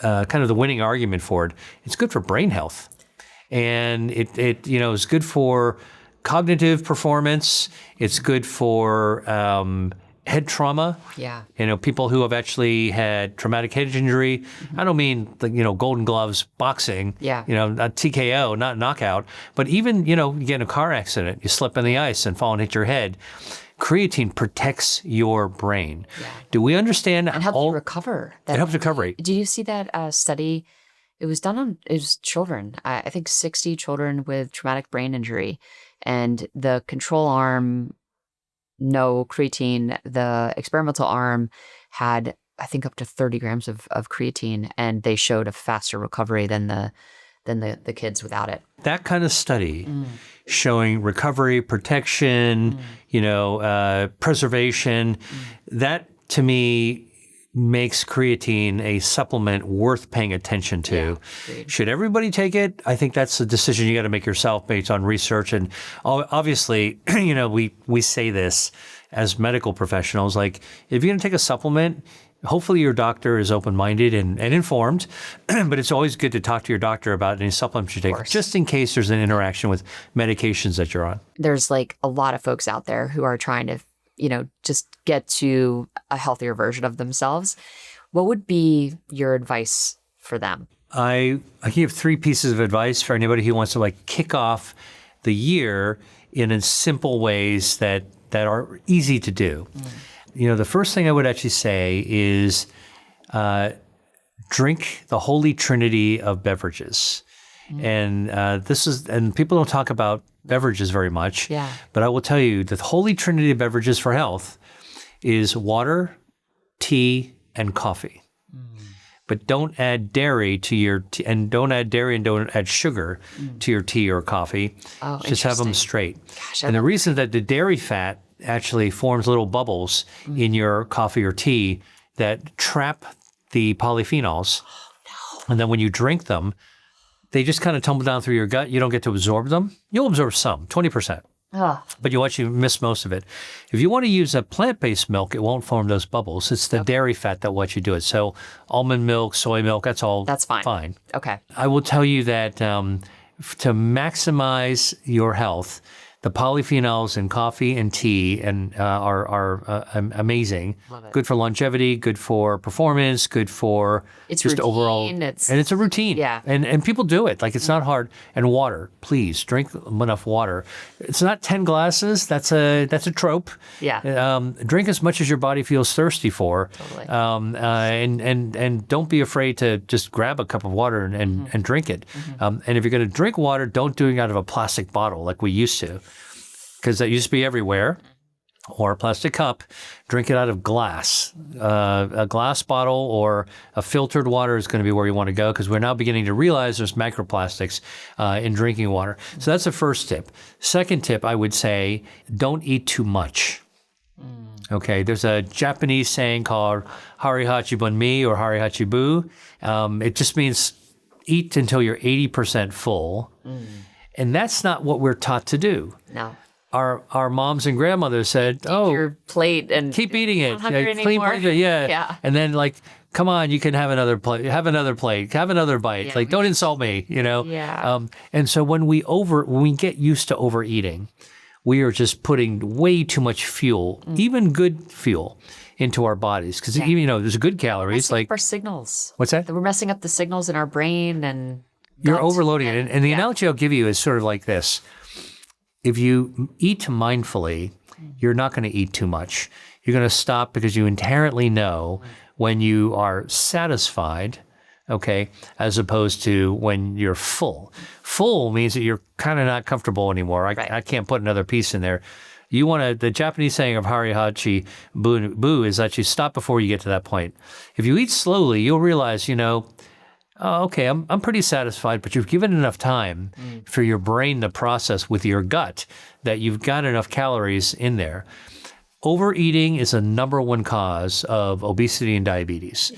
of the winning argument for it, it's good for brain health. And it is good for cognitive performance. It's good for head trauma. Yeah. People who have actually had traumatic head injury. I don't mean Golden Gloves boxing. Yeah. Not TKO, not knockout, but even, you get in a car accident, you slip in the ice and fall and hit your head. Creatine protects your brain. Yeah. Do we understand? And helps you recover. It helps recovery. Do you see that study? It was done on children. I think 60 children with traumatic brain injury, and the control arm, no creatine. The experimental arm had, I think, up to 30 grams of creatine, and they showed a faster recovery than the than the kids without it. That kind of study showing recovery, protection, preservation, that to me makes creatine a supplement worth paying attention to. Yeah, should everybody take it? I think that's a decision you got to make yourself based on research. And obviously, we say this as medical professionals, like if you're going to take a supplement, hopefully your doctor is open-minded and informed, but it's always good to talk to your doctor about any supplements you take, just in case there's an interaction with medications that you're on. There's like a lot of folks out there who are trying to, just get to a healthier version of themselves. What would be your advice for them? I give 3 pieces of advice for anybody who wants to like kick off the year in simple ways that are easy to do. The first thing I would actually say is drink the holy trinity of beverages. And and people don't talk about beverages very much. Yeah. But I will tell you the holy trinity of beverages for health is water, tea, and coffee. But don't add dairy to your tea, and don't add sugar to your tea or coffee. Oh, just have them straight. Gosh, and the reason that the dairy fat actually forms little bubbles in your coffee or tea that trap the polyphenols. Oh, no. And then when you drink them, they just kind of tumble down through your gut. You don't get to absorb them. You'll absorb some, 20%. But you'll actually miss most of it. If you want to use a plant-based milk, it won't form those bubbles. It's the dairy fat that lets you do it. So almond milk, soy milk, that's fine. Okay. I will tell you that to maximize your health, the polyphenols in coffee and tea are amazing. Love it. Good for longevity, good for performance, good for just routine, overall. And it's a routine. Yeah. And people do it. Like it's not hard. And water, please drink enough water. It's not 10 glasses. That's a trope. Yeah. Drink as much as your body feels thirsty for. Totally. And don't be afraid to just grab a cup of water and drink it. And if you're going to drink water, don't do it out of a plastic bottle like we used to. Because that used to be everywhere, or a plastic cup. Drink it out of glass. A glass bottle or a filtered water is going to be where you want to go, because we're now beginning to realize there's microplastics in drinking water. So that's the first tip. Second tip, I would say, don't eat too much. Okay, there's a Japanese saying called Hari Hachi Bunmi or Hari Hachi Bu. It just means eat until you're 80% full. And that's not what we're taught to do. No. Our moms and grandmothers said, Keep your plate and keep eating it. Not hungry anymore. Yeah. And then like, come on, you can have another plate, have another bite. Yeah, like, don't insult me, Yeah. And so when we get used to overeating, we are just putting way too much fuel, even good fuel, into our bodies. Because even, there's good calories. Messing up our signals. What's that? We're messing up the signals in our brain and you're gut. overloading it. And the analogy I'll give you is sort of like this. If you eat mindfully, you're not going to eat too much. You're going to stop because you inherently know when you are satisfied, okay, as opposed to when you're full. Full means that you're kind of not comfortable anymore. I can't put another piece in there. The Japanese saying of Hari Hachi Bu is that you stop before you get to that point. If you eat slowly, you'll realize, oh, okay, I'm pretty satisfied, but you've given enough time for your brain to process with your gut that you've got enough calories in there. Overeating is a number one cause of obesity and diabetes.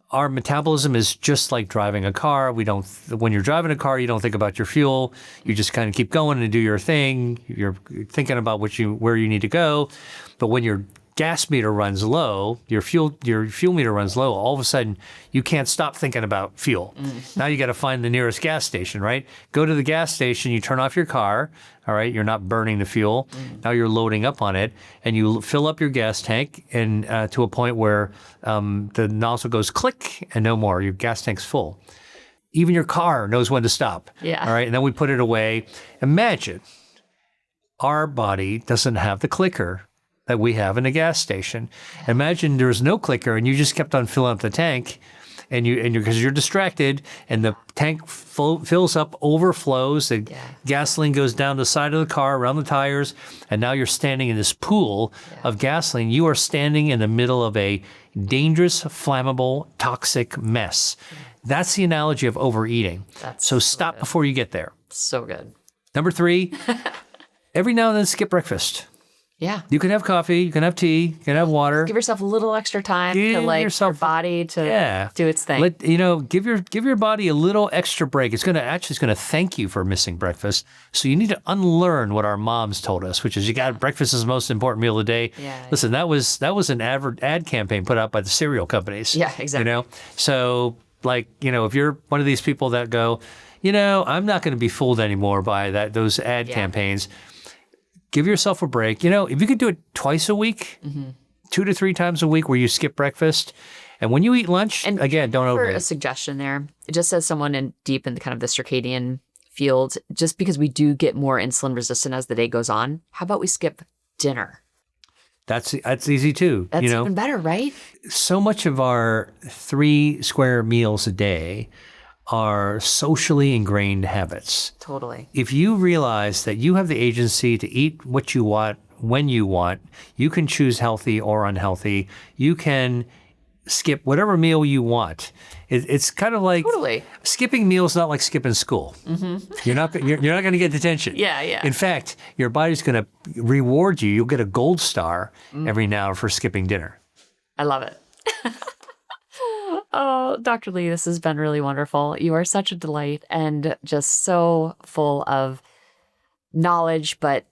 Our metabolism is just like driving a car. When you're driving a car, you don't think about your fuel. You just kind of keep going and do your thing. You're thinking about where you need to go. But when your gas meter runs low, your fuel meter runs low, all of a sudden you can't stop thinking about fuel. Now you got to find the nearest gas station, right? Go to the gas station, you turn off your car, all right? You're not burning the fuel. Now you're loading up on it, and you fill up your gas tank and to a point where the nozzle goes click and no more. Your gas tank's full. Even your car knows when to stop. Yeah. All right, and then we put it away. Imagine our body doesn't have the clicker that we have in a gas station. Imagine there was no clicker and you just kept on filling up the tank. and because you're distracted, and the tank fills up, overflows, the gasoline goes down the side of the car, around the tires, and now you're standing in this pool of gasoline. You are standing in the middle of a dangerous, flammable, toxic mess. That's the analogy of overeating. So stop good. before you get there. So good. Number 3, every now and then skip breakfast. Yeah. You can have coffee, you can have tea, you can have water. Give yourself a little extra time to like your body to do its thing. Give your body a little extra break. It's going to thank you for missing breakfast. So you need to unlearn what our moms told us, which is breakfast is the most important meal of the day. Yeah, Listen, that was an ad campaign put out by the cereal companies. Yeah, exactly. So if you're one of these people that go, I'm not going to be fooled anymore by those ad campaigns. Give yourself a break. If you could do it twice a week, 2 to 3 times a week where you skip breakfast. And when you eat lunch, and again, don't overeat. A suggestion there, just as someone deep in the kind of the circadian field, just because we do get more insulin resistant as the day goes on, how about we skip dinner? That's easy too. That's even better, right? So much of our 3 square meals a day are socially ingrained habits. Totally. If you realize that you have the agency to eat what you want, when you want, you can choose healthy or unhealthy. You can skip whatever meal you want. It's kind of like skipping meals, not like skipping school. Mm-hmm. You're not going to get detention. Yeah. In fact, your body's going to reward you. You'll get a gold star every now for skipping dinner. I love it. Oh, Dr. Lee, this has been really wonderful. You are such a delight and just so full of knowledge, but,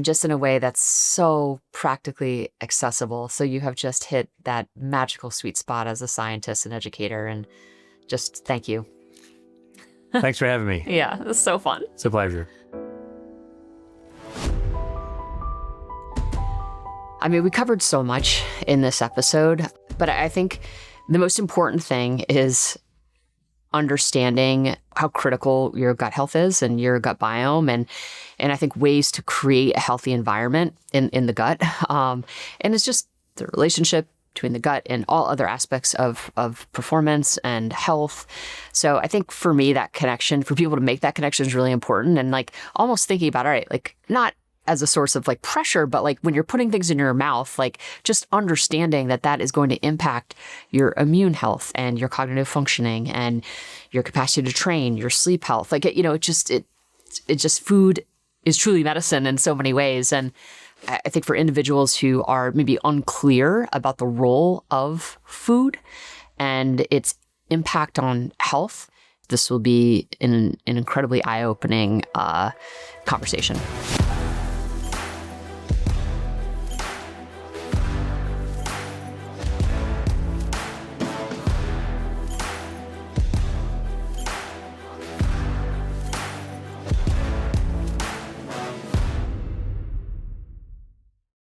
just in a way that's so practically accessible. So you have just hit that magical sweet spot as a scientist and educator, and just thank you. Thanks for having me. Yeah, it was so fun. It's a pleasure. I mean, we covered so much in this episode, but I think the most important thing is understanding how critical your gut health is and your gut biome, and I think ways to create a healthy environment in the gut. And it's just the relationship between the gut and all other aspects of performance and health. So I think for me, that connection, for people to make that connection is really important. And almost thinking about, all right, not as a source of pressure, but when you're putting things in your mouth, just understanding that is going to impact your immune health and your cognitive functioning and your capacity to train, your sleep health. It just food is truly medicine in so many ways. And I think for individuals who are maybe unclear about the role of food and its impact on health, this will be an incredibly eye-opening conversation.